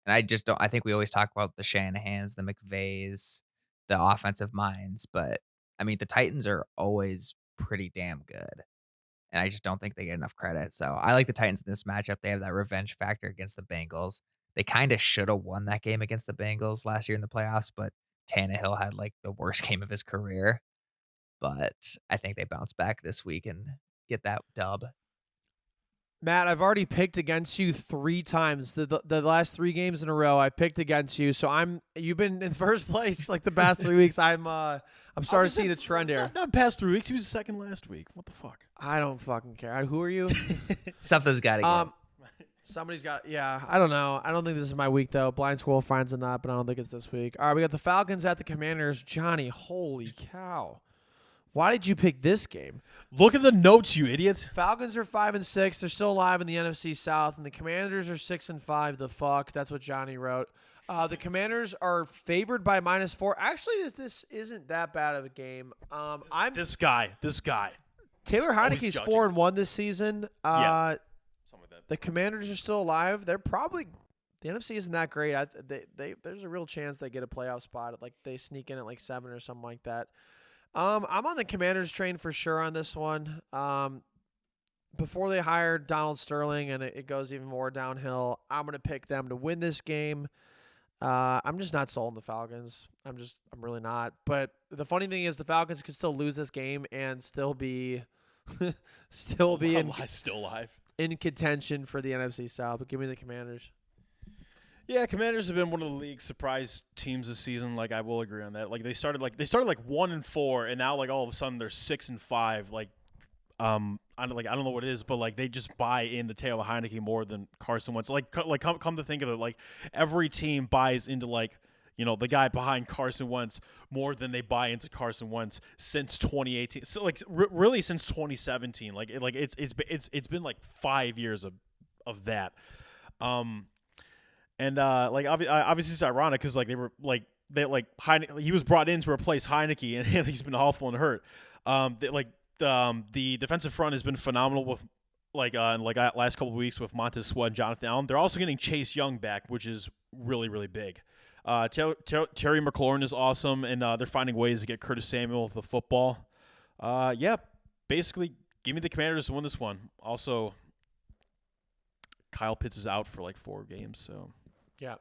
And I think we always talk about the Shanahans, the McVays, the offensive minds, but I mean, the Titans are always pretty damn good. And I just don't think they get enough credit. So I like the Titans in this matchup. They have that revenge factor against the Bengals. They kind of should have won that game against the Bengals last year in the playoffs, but Tannehill had like the worst game of his career. But I think they bounce back this week and get that dub. Matt, I've already picked against you 3 times. The last 3 games in a row, I picked against you. So you've been in first place like the past 3 weeks. I'm starting to see the trend here. Not past 3 weeks. He was second last week. What the fuck? I don't fucking care. Who are you? Something's got to go. Somebody's got. Yeah, I don't know. I don't think this is my week though. Blind Squirrel finds a nut, but I don't think it's this week. All right, we got the Falcons at the Commanders. Johnny, holy cow! Why did you pick this game? Look at the notes, you idiot. Falcons are 5-6. They're still alive in the NFC South, and the Commanders are 6-5. The fuck? That's what Johnny wrote. The Commanders are favored by -4. Actually, this isn't that bad of a game. This guy. Taylor Heineke's 4-1 this season. Yeah. Something like that. The Commanders are still alive. They're probably the NFC isn't that great. There's a real chance they get a playoff spot. Like they sneak in at like 7 or something like that. I'm on the Commanders train for sure on this one. Before they hired Donald Sterling and it goes even more downhill, I'm going to pick them to win this game. I'm just not sold on the Falcons. I'm really not. But the funny thing is the Falcons could still lose this game and still be still alive in contention for the NFC South. But give me the Commanders. Yeah, Commanders have been one of the league's surprise teams this season. Like, I will agree on that. Like, they started 1-4, and now like all of a sudden they're 6-5. Like, I don't know what it is, but like they just buy into Taylor Heineke more than Carson Wentz. Come to think of it, like every team buys into the guy behind Carson Wentz more than they buy into Carson Wentz since 2018. So really since 2017. It's been like 5 years of that. Obviously it's ironic because he was brought in to replace Heineke and he's been awful and hurt. The defensive front has been phenomenal with last couple of weeks with Montez Sweat and Jonathan Allen. They're also getting Chase Young back, which is really, really big. Terry McLaurin is awesome, and they're finding ways to get Curtis Samuel with the football. Basically, give me the Commanders to win this one. Also, Kyle Pitts is out for 4 games, so yeah.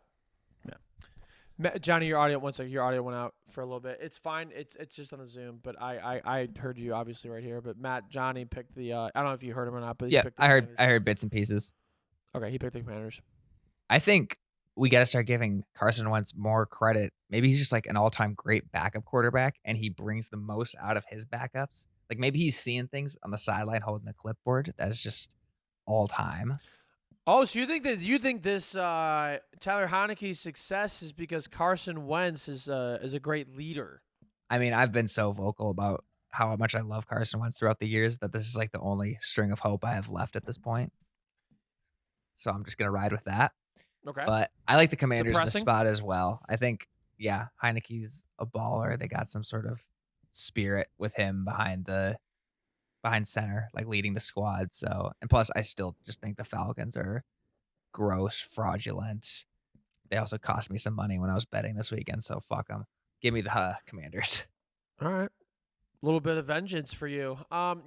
Johnny, your audio went out for a little bit. It's fine. It's just on the Zoom, but I heard you obviously right here. But Matt, Johnny picked the. I don't know if you heard him or not, but he picked the Commanders. I heard bits and pieces. Okay, he picked the Commanders. I think we got to start giving Carson Wentz more credit. Maybe he's just like an all-time great backup quarterback, and he brings the most out of his backups. Like maybe he's seeing things on the sideline holding the clipboard that is just all time. Oh, so you think this Tyler Heineke's success is because Carson Wentz is a great leader? I mean, I've been so vocal about how much I love Carson Wentz throughout the years that this is like the only string of hope I have left at this point. So I'm just gonna ride with that. Okay. But I like the Commanders in the Depressing? spot as well. I think, yeah, Heineke's a baller. They got some sort of spirit with him behind center, like leading the squad. So, and plus, I still just think the Falcons are gross, fraudulent. They also cost me some money when I was betting this weekend. So fuck them. Give me the Commanders. All right. A little bit of vengeance for you.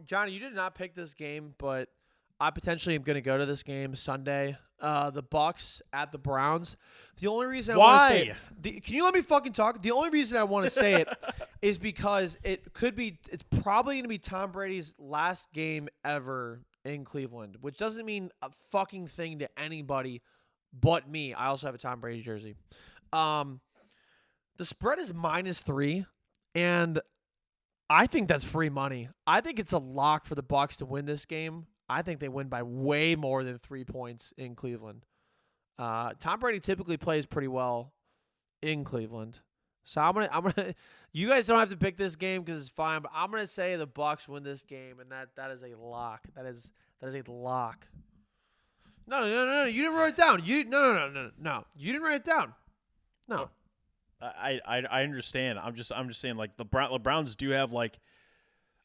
Johnny, you did not pick this game, but I potentially am going to go to this game Sunday. The Bucks at the Browns. The only reason I want to say can you let me fucking talk? The only reason I want to say it is because it's probably going to be Tom Brady's last game ever in Cleveland, which doesn't mean a fucking thing to anybody but me. I also have a Tom Brady jersey. The spread is -3, and I think that's free money. I think it's a lock for the Bucks to win this game. I think they win by way more than 3 points in Cleveland. Tom Brady typically plays pretty well in Cleveland. So I'm gonna you guys don't have to pick this game because it's fine, but I'm gonna say the Bucks win this game, and that is a lock. That is a lock. No. You didn't write it down. No. You didn't write it down. No. I understand. I'm just saying, like, the Browns do have like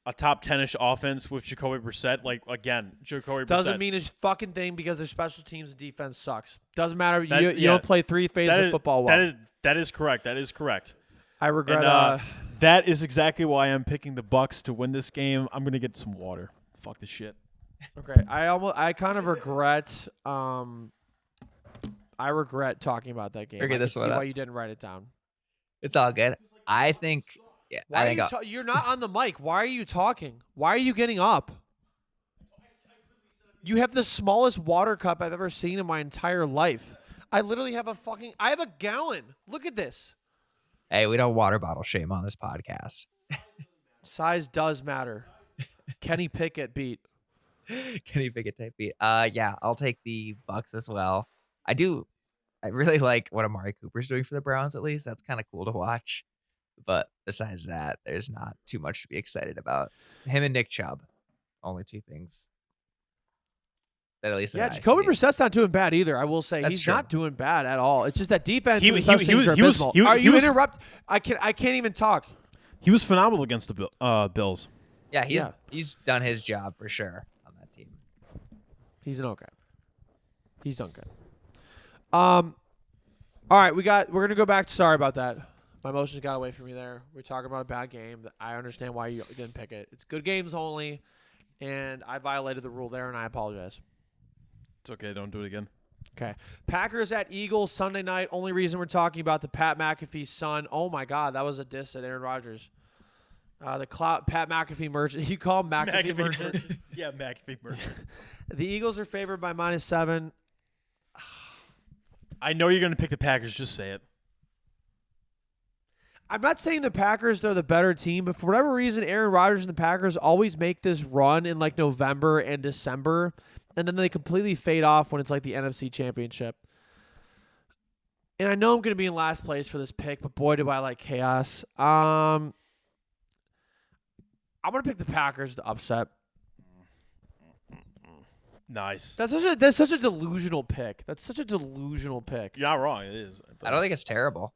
a top 10-ish offense with Jacoby Brissett. Like, again, Jacoby Brissett Doesn't mean a fucking thing because their special teams and defense sucks. Doesn't matter. You don't play 3 phases of football well. That is correct. I regret. And, that is exactly why I'm picking the Bucks to win this game. I'm gonna get some water. Fuck this shit. Okay. I kind of regret. I regret talking about that game. Figure I this can one see out. why you didn't write it down. It's all good. I think, yeah. Why I are think you you're not on the mic. Why are you talking? Why are you getting up? You have the smallest water cup I've ever seen in my entire life. I literally have I have a gallon. Look at this. hey, we don't water bottle shame on this podcast. Size does matter. Kenny Pickett beat. Kenny Pickett type beat. Yeah, I'll take the Bucks as well. I really like what Amari Cooper's doing for the Browns, at least. That's kind of cool to watch. But besides that, there's not too much to be excited about. Him and Nick Chubb, only 2 things. That at least Yeah, that I Jacoby see. Brissett's not doing bad either. I will say That's he's true. not doing bad at all. It's just that defense He and was- special he teams was- are he was- abysmal. he was- Are he you was- interrupt? I can't even talk. He was phenomenal against the Bills. Yeah, Yeah. he's done his job for sure on that team. He's done good. All right, we're gonna go back to sorry about that. My emotions got away from me there. We're talking about a bad game. I understand why you didn't pick it. It's good games only, and I violated the rule there, and I apologize. It's okay. Don't do it again. Okay. Packers at Eagles Sunday night. Only reason we're talking about the Pat McAfee son. Oh my God, that was a diss at Aaron Rodgers. The Pat McAfee merchant. You call him McAfee merchant. Yeah, McAfee merchant. The Eagles are favored by -7. I know you're gonna pick the Packers. Just say it. I'm not saying the Packers they're the better team, but for whatever reason, Aaron Rodgers and the Packers always make this run in like November and December, and then they completely fade off when it's like the NFC Championship. And I know I'm going to be in last place for this pick, but boy, do I like chaos. I'm going to pick the Packers to upset. Nice. That's such a delusional pick. You're not wrong. It is. I don't think it's terrible.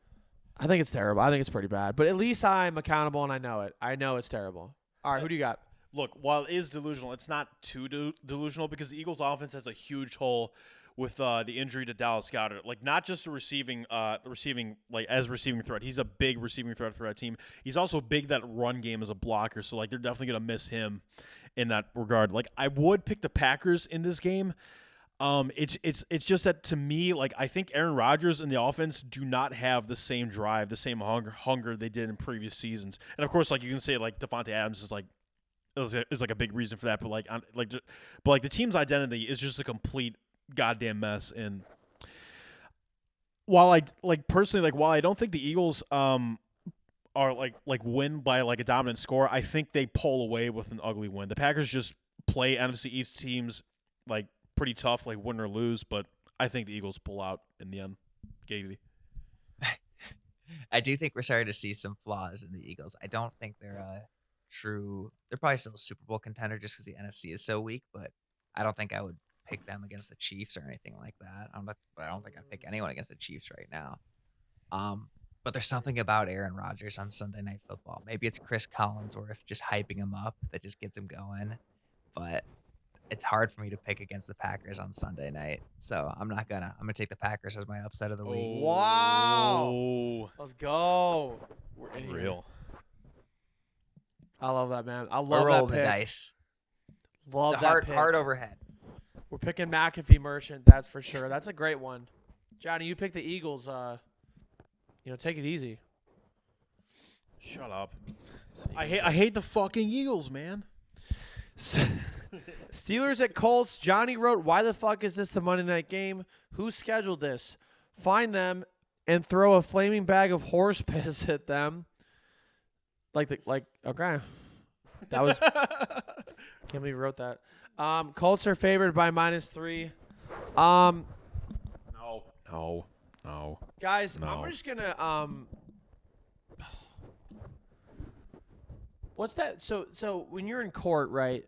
I think it's terrible. I think it's pretty bad. But at least I'm accountable and I know it. I know it's terrible. All right, who do you got? Look, while it is delusional, it's not too delusional because the Eagles' offense has a huge hole with the injury to Dallas Goedert. Like, not just the receiving threat. He's a big receiving threat for that team. He's also big that run game as a blocker. So, like, they're definitely going to miss him in that regard. Like, I would pick the Packers in this game. It's just that to me, like, I think Aaron Rodgers and the offense do not have the same drive, the same hunger they did in previous seasons. And of course, like, you can say like Devontae Adams is like a big reason for that, but the team's identity is just a complete goddamn mess. And while I don't think the Eagles are like win by like a dominant score, I think they pull away with an ugly win. The Packers just play NFC East teams like pretty tough, like win or lose, but I think the Eagles pull out in the end. Gaby. I do think we're starting to see some flaws in the Eagles. I don't think they're they're probably still a Super Bowl contender just because the NFC is so weak, but I don't think I would pick them against the Chiefs or anything like that. I don't think I'd pick anyone against the Chiefs right now. But there's something about Aaron Rodgers on Sunday Night Football. Maybe it's Chris Collinsworth just hyping him up that just gets him going. But it's hard for me to pick against the Packers on Sunday night. So I'm gonna take the Packers as my upset of the week. Wow. Let's go. We're in real. I love that, man. I love We're rolling that the pick. Dice. Love It's a that pick. hard overhead. We're picking McAfee Merchant, that's for sure. That's a great one. Johnny, you picked the Eagles. Take it easy. Shut up. I hate the fucking Eagles, man. Steelers at Colts. Johnny wrote, "Why the fuck is this the Monday night game? Who scheduled this? Find them and throw a flaming bag of horse piss at them." Okay. That was. Can't believe you wrote that. Colts are favored by -3. No. Guys, No. I'm just gonna What's that? So when you're in court, right?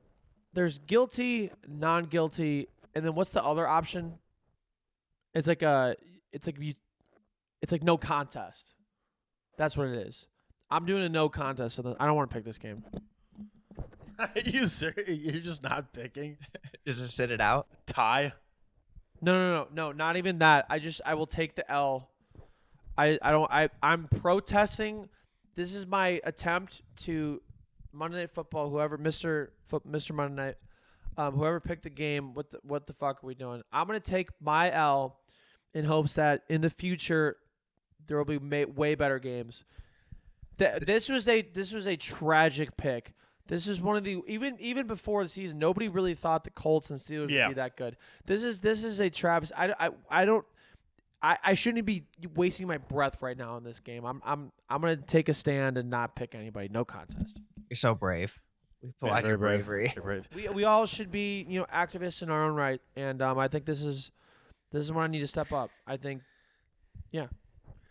There's guilty, non-guilty, and then what's the other option? It's like no contest. That's what it is. I'm doing a no contest, so I don't want to pick this game. You serious? You're just not picking? Just to sit it out. Tie? No, not even that. I will take the L. I'm protesting. This is my attempt to Monday Night Football. Whoever, Mr. Monday Night, whoever picked the game. What the fuck are we doing? I'm gonna take my L in hopes that in the future there will be way better games. This was a tragic pick. This is one of the even before the season, nobody really thought the Colts and Steelers would be that good. This is a Travis. I shouldn't be wasting my breath right now in this game. I'm gonna take a stand and not pick anybody. No contest. You're so brave. We applaud your bravery. Brave. We all should be activists in our own right, and I think this is when I need to step up. I think,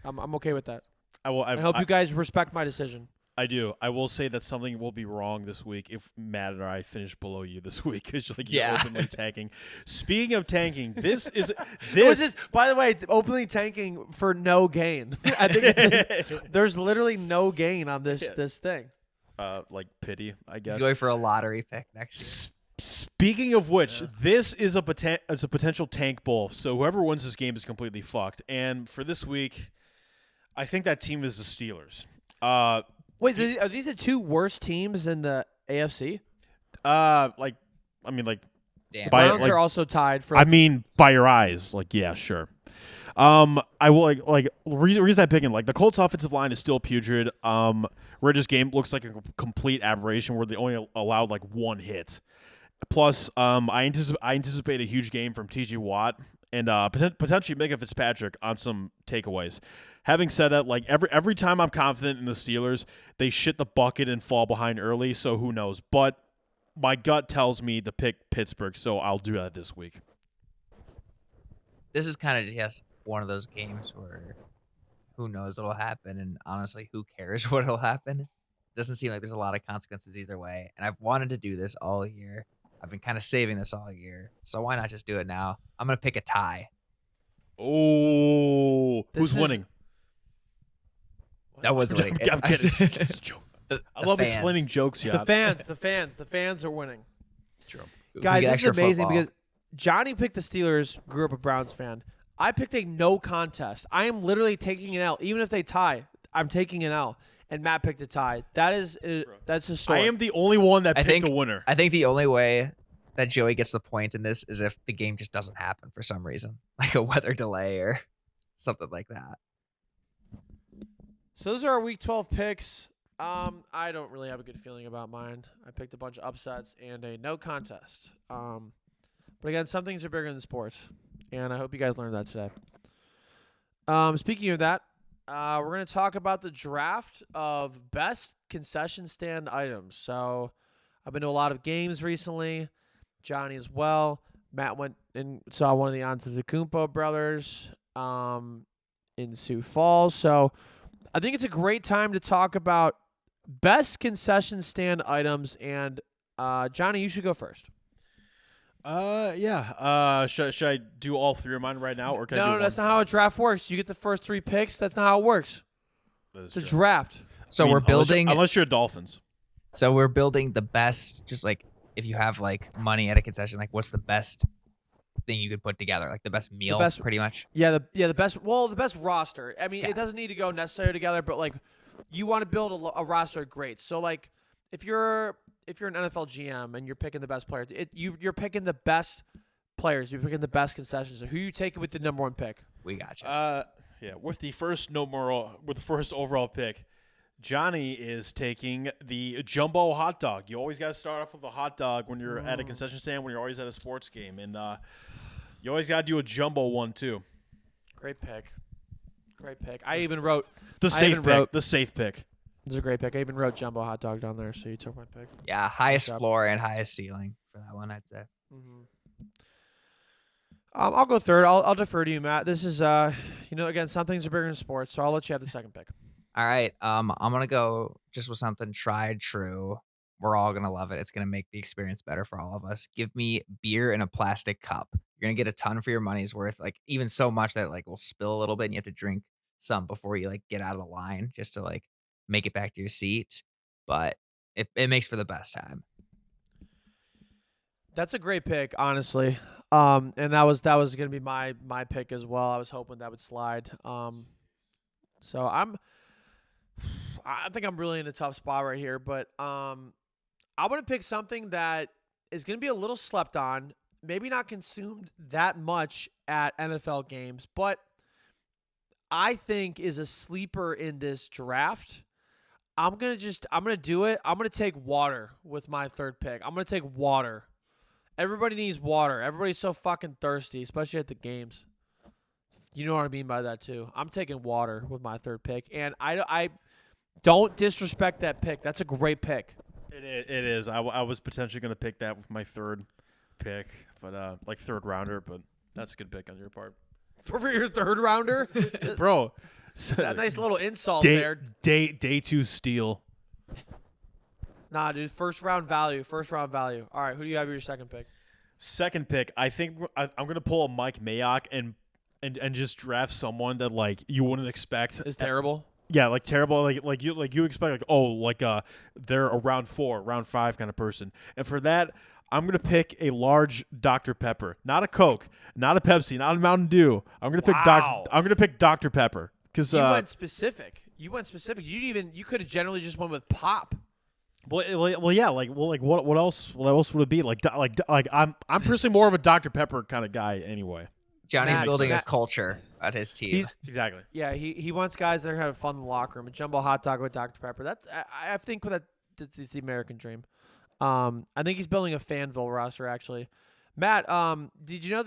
I'm okay with that. I hope you guys respect my decision. I do. I will say that something will be wrong this week if Matt and I finish below you this week because you're openly tanking. Speaking of tanking, this is. By the way, it's openly tanking for no gain. I think there's literally no gain on this thing. Like pity, I guess. He's going for a lottery pick next year. Speaking of which, this is a potential tank bowl. So whoever wins this game is completely fucked. And for this week, I think that team is the Steelers. Wait, are these the two worst teams in the AFC? Damn. Browns are also tied for. By your eyes, sure. I will reason I'm picking the Colts offensive line is still putrid. Ridge's game looks like a complete aberration where they only allowed one hit. Plus, I anticipate a huge game from T.J. Watt and potentially Micah Fitzpatrick on some takeaways. Having said that, every time I'm confident in the Steelers, they shit the bucket and fall behind early. So who knows? But my gut tells me to pick Pittsburgh, so I'll do that this week. This is kind of just one of those games where who knows what'll happen, and honestly, who cares what'll happen? It doesn't seem like there's a lot of consequences either way, and I've wanted to do this all year. I've been kind of saving this all year, so why not just do it now? I'm going to pick a tie. Oh, who's winning? No one's winning. I'm kidding. It's a joke. I love fans. explaining jokes, The fans are winning. True. Guys, get this is extra amazing football. because Johnny picked the Steelers, grew up a Browns fan. I picked a no contest. I am literally taking an L. Even if they tie, I'm taking an L. And Matt picked a tie. That's historic. I am the only one that picked a winner. I think the only way that Joey gets the point in this is if the game just doesn't happen for some reason, like a weather delay or something like that. So those are our Week 12 picks. I don't really have a good feeling about mine. I picked a bunch of upsets and a no contest. But again, some things are bigger than sports, and I hope you guys learned that today. Speaking of that, we're going to talk about the draft of best concession stand items. So I've been to a lot of games recently. Johnny as well. Matt went and saw one of the Antetokounmpo brothers in Sioux Falls. So I think it's a great time to talk about best concession stand items. And Johnny, you should go first. Yeah. Should I do all three of mine right now, or can I do No, one? that's not how a draft works. You get the first 3 picks. That's not how it works. That is It's a true. draft. So I mean, we're building. unless you're Dolphins. So we're building the best. Just like if you have like money at a concession, like what's the best thing you could put together? Like the best meal, best- pretty much. Yeah, the best. Well, the best roster. I mean, Yeah. it doesn't need to go necessarily together, but like, you want to build a roster of greats. So like, if you're an NFL GM and you're picking the best players, you're picking the best players. You're picking the best concessions. So who you taking with the number 1 pick? We got you. Yeah. With the first overall pick, Johnny is taking the jumbo hot dog. You always got to start off with a hot dog when you're at a concession stand, when you're always at a sports game, and you always got to do a jumbo one too. Great pick. Great pick. I even wrote. The I safe even pick. wrote- The safe pick. This is a great pick. I even wrote jumbo hot dog down there, so you took my pick. Yeah, highest job. floor and highest ceiling for that one, I'd say. I'll go third. I'll defer to you, Matt. This is again, some things are bigger in sports, so I'll let you have the second pick. All right. I'm gonna go just with something tried true. We're all gonna love it. It's gonna make the experience better for all of us. Give me beer in a plastic cup. You're gonna get a ton for your money's worth. Like even so much that like will spill a little bit, and you have to drink some before you like get out of the line just to like make it back to your seat. But it makes for the best time. That's a great pick, honestly. And that was gonna be my pick as well. I was hoping that would slide. So I think I'm really in a tough spot right here, but I want to pick something that is going to be a little slept on, maybe not consumed that much at NFL games, but I think is a sleeper in this draft. I'm going to do it. I'm going to take water with my third pick. I'm going to take water. Everybody needs water. Everybody's so fucking thirsty, especially at the games. You know what I mean by that too. I'm taking water with my third pick, and I don't disrespect that pick. That's a great pick. It is. I was potentially going to pick that with my third pick, but like third rounder. But that's a good pick on your part, For your third rounder, bro. that nice little insult day, there. Day 2 steal. Nah, dude. First round value. All right, who do you have your second pick? Second pick, I think I'm going to pull a Mike Mayock and just draft someone that like you wouldn't expect. Is terrible. Yeah, like terrible. Like you expect they're a round 4, round 5 kind of person. And for that, I'm gonna pick a large Dr. Pepper, not a Coke, not a Pepsi, not a Mountain Dew. I'm gonna pick Wow. I'm gonna pick Dr. Pepper because You went specific. You could have generally just went with pop. what else would it be like I'm personally more of a Dr. Pepper kind of guy anyway. Johnny's Max, building a Max. culture at his team. Exactly. Yeah, he wants guys that are having fun in the locker room. A jumbo hot dog with Dr. Pepper. That's I think that's the American dream. I think he's building a Fanville roster actually. Matt, did you know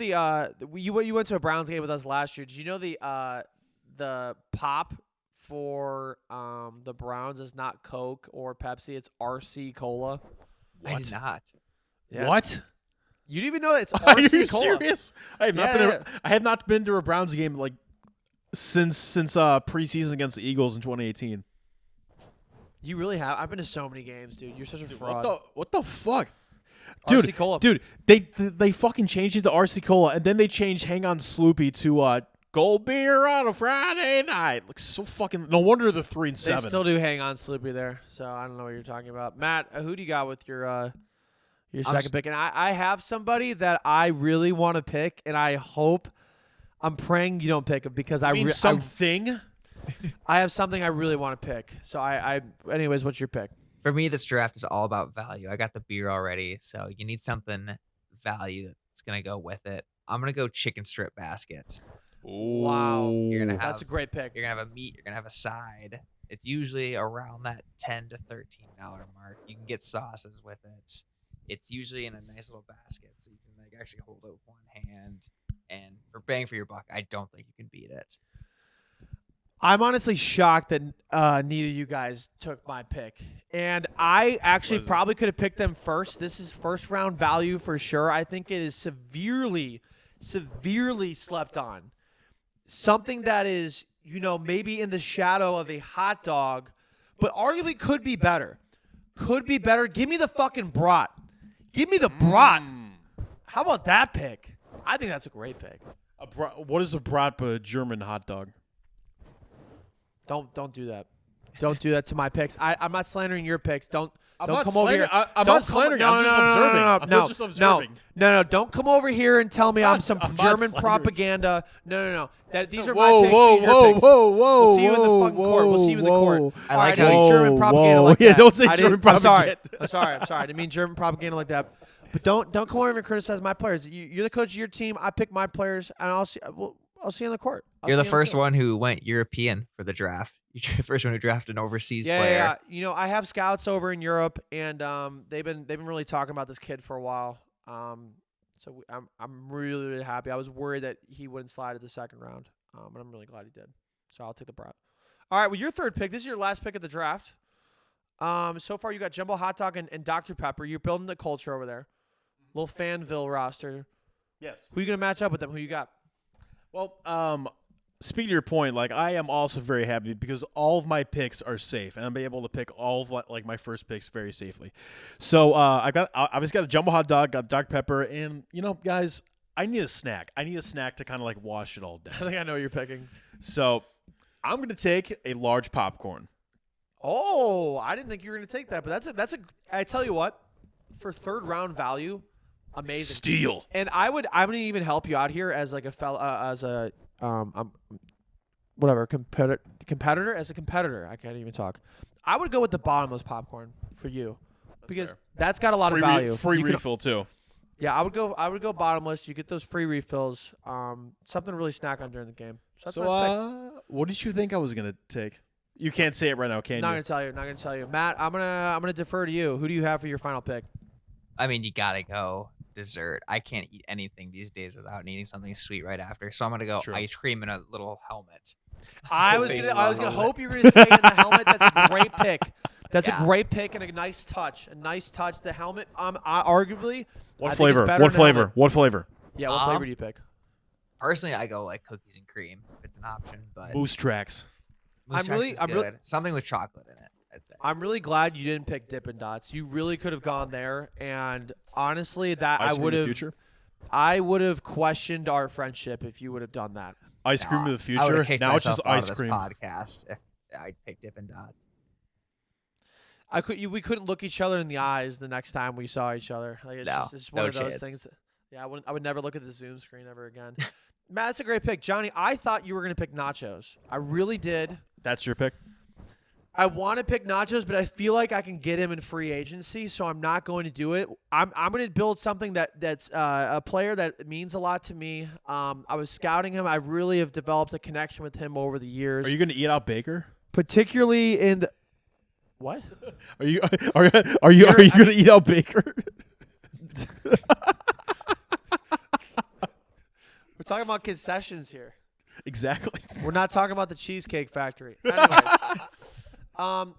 you went to a Browns game with us last year? Did you know the pop for the Browns is not Coke or Pepsi? It's RC Cola. I did not. Yeah, What? You didn't even know it's Are you RC Cola? serious? I have not Yeah, been. I have not been to a Browns game like since preseason against the Eagles in 2018. You really have. I've been to so many games, dude. You're such a fraud. What the fuck? RC Cola. Dude, they fucking changed it to RC Cola, and then they changed Hang On Sloopy to Gold Beer on a Friday night. Like so fucking. No wonder they're 3 and 7. They still do hang on Sloopy there, so I don't know what you're talking about. Matt, who do you got with your second pick? And I have somebody that I really want to pick, and I'm praying you don't pick him because I have something I really want to pick. So anyways, what's your pick? For me, this draft is all about value. I got the beer already, so you need something value that's gonna go with it. I'm gonna go chicken strip basket. Wow. You're gonna have That's a great pick. You're gonna have a meat. You're gonna have a side. It's usually around that $10 to $13 mark. You can get sauces with it. It's usually in a nice little basket, so you can like actually hold it with one hand. And for bang for your buck, I don't think you can beat it. I'm honestly shocked that neither of you guys took my pick. And I actually probably could have picked them first. This is first round value for sure. I think it is severely slept on. Something that is, maybe in the shadow of a hot dog, but arguably could be better. Give me the fucking brat. Give me the brat. How about that pick? I think that's a great pick. What is a bratwurst German hot dog? Don't do that. Don't do that to my picks. I'm not slandering your picks. Don't not come over here. I'm Don't not come- slandering. No, I'm just observing. I'm just observing. No. Don't come over here and tell me I'm some I'm not German slandering. propaganda. No. These are Whoa, my picks. whoa, these are your whoa, picks. whoa, whoa, We'll see you in the fucking court. We'll see you in the court. I like didn't how mean you- German propaganda whoa. like Yeah, that. don't say I German didn't- I'm sorry. propaganda. I'm sorry. I didn't mean German propaganda like that. But don't come over here and criticize my players. You're the coach of your team. I pick my players, and I'll see you in the court. You're the first one who went European for the draft. You're the first one who drafted an overseas player. Yeah. You know, I have scouts over in Europe, and they've been really talking about this kid for a while. So I'm really happy. I was worried that he wouldn't slide to the second round, but I'm really glad he did. So I'll take the brat. All right, well, your third pick. This is your last pick of the draft. So far you got Jumbo Hot Dog and Dr. Pepper. You're building the culture over there. Little Fanville roster. Yes. Who you gonna match up with them? Who you got? Well, speaking to your point, like I am also very happy because all of my picks are safe, and I'm able to pick all of like my first picks very safely. So I obviously got a Jumbo Hot Dog, got Dr. Pepper, and guys, I need a snack. I need a snack to kind of like wash it all I down. think I know what you're picking. So I'm gonna take a large popcorn. Oh, I didn't think you were gonna take that, but that's a. I tell you what, for third round value, amazing. Steal. And I'm gonna even help you out here as like a competitor. As a competitor, I can't even talk. I would go with the bottomless popcorn for you because fair. that's got a lot of value. Free You can- refill too. Yeah, I would go bottomless. You get those free refills. Something to really snack on during the game. So that's my pick. What did you think I was gonna take? You can't say it right now, can Not you? gonna tell you. Matt, I'm gonna defer to you. Who do you have for your final pick? I mean, you gotta go dessert. I can't eat anything these days without eating something sweet right after. So I'm gonna go True. ice cream in a little helmet. I was Baseball gonna helmet. hope you were gonna say in the helmet. That's a great pick. That's Yeah. a great pick and a nice touch. A nice touch. The helmet. Arguably. What I think it's flavor? better What than a flavor? helmet. What flavor? Yeah. What flavor do you pick? Personally, I go like cookies and cream. If it's an option, but Moose Tracks. Moose I'm Tracks really- is I'm really- good. Something with chocolate in it. I'd say. I'm really glad you didn't pick Dippin' Dots. You really could have gone there, and honestly, that Ice I cream would of the have. future. I would have questioned our friendship if you would have done that. Ice cream of the I would future. have kicked Now it's myself just out ice of this cream. podcast if I picked Dippin' Dots. We couldn't look each other in the eyes the next time we saw each other. Like it's No, just one no of those chance. things. Yeah, I would never look at the Zoom screen ever again. Matt, that's a great pick, Johnny. I thought you were gonna pick nachos. I really did. That's your pick. I want to pick nachos, but I feel like I can get him in free agency, so I'm not going to do it. I'm going to build something that's a player that means a lot to me. I was scouting him. I really have developed a connection with him over the years, Are you going to eat out Baker? particularly in the what? Are you going to eat out Baker? We're talking about concessions here. Exactly. We're not talking about the Cheesecake Factory. Anyways,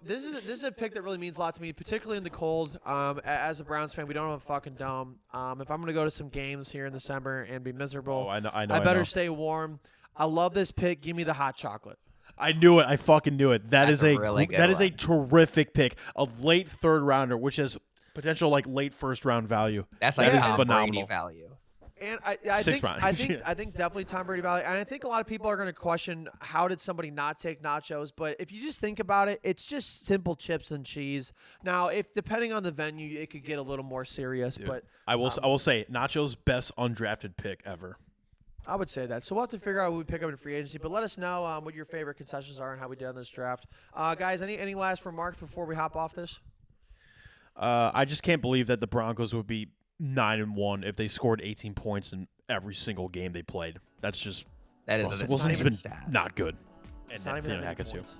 this is a pick that really means a lot to me, particularly in the cold. As a Browns fan, we don't have a fucking dome. If I'm gonna go to some games here in December and be miserable, Oh, I know. I better stay warm. I love this pick. Give me the hot chocolate. I knew it. I fucking knew it. That's a really good that is a one. terrific pick. A late third rounder, which has potential like late first round value. That's like That is Tom phenomenal. Brady value. And I Sixth think round. I think definitely Tom Brady value. And I think a lot of people are going to question how did somebody not take nachos. But if you just think about it, it's just simple chips and cheese. Now, if depending on the venue, it could get a little more serious. Dude, But I will say Nacho's best undrafted pick ever. I would say that. So we'll have to figure out who we pick up in free agency. But let us know what your favorite concessions are and how we did on this draft. Guys, any last remarks before we hop off this? I just can't believe that the Broncos would be 9-1 if they scored 18 points in every single game they played. That's just That is Russell it's Wilson's not even been stat. not good. It's And not even that Nathaniel many Hackett too. points.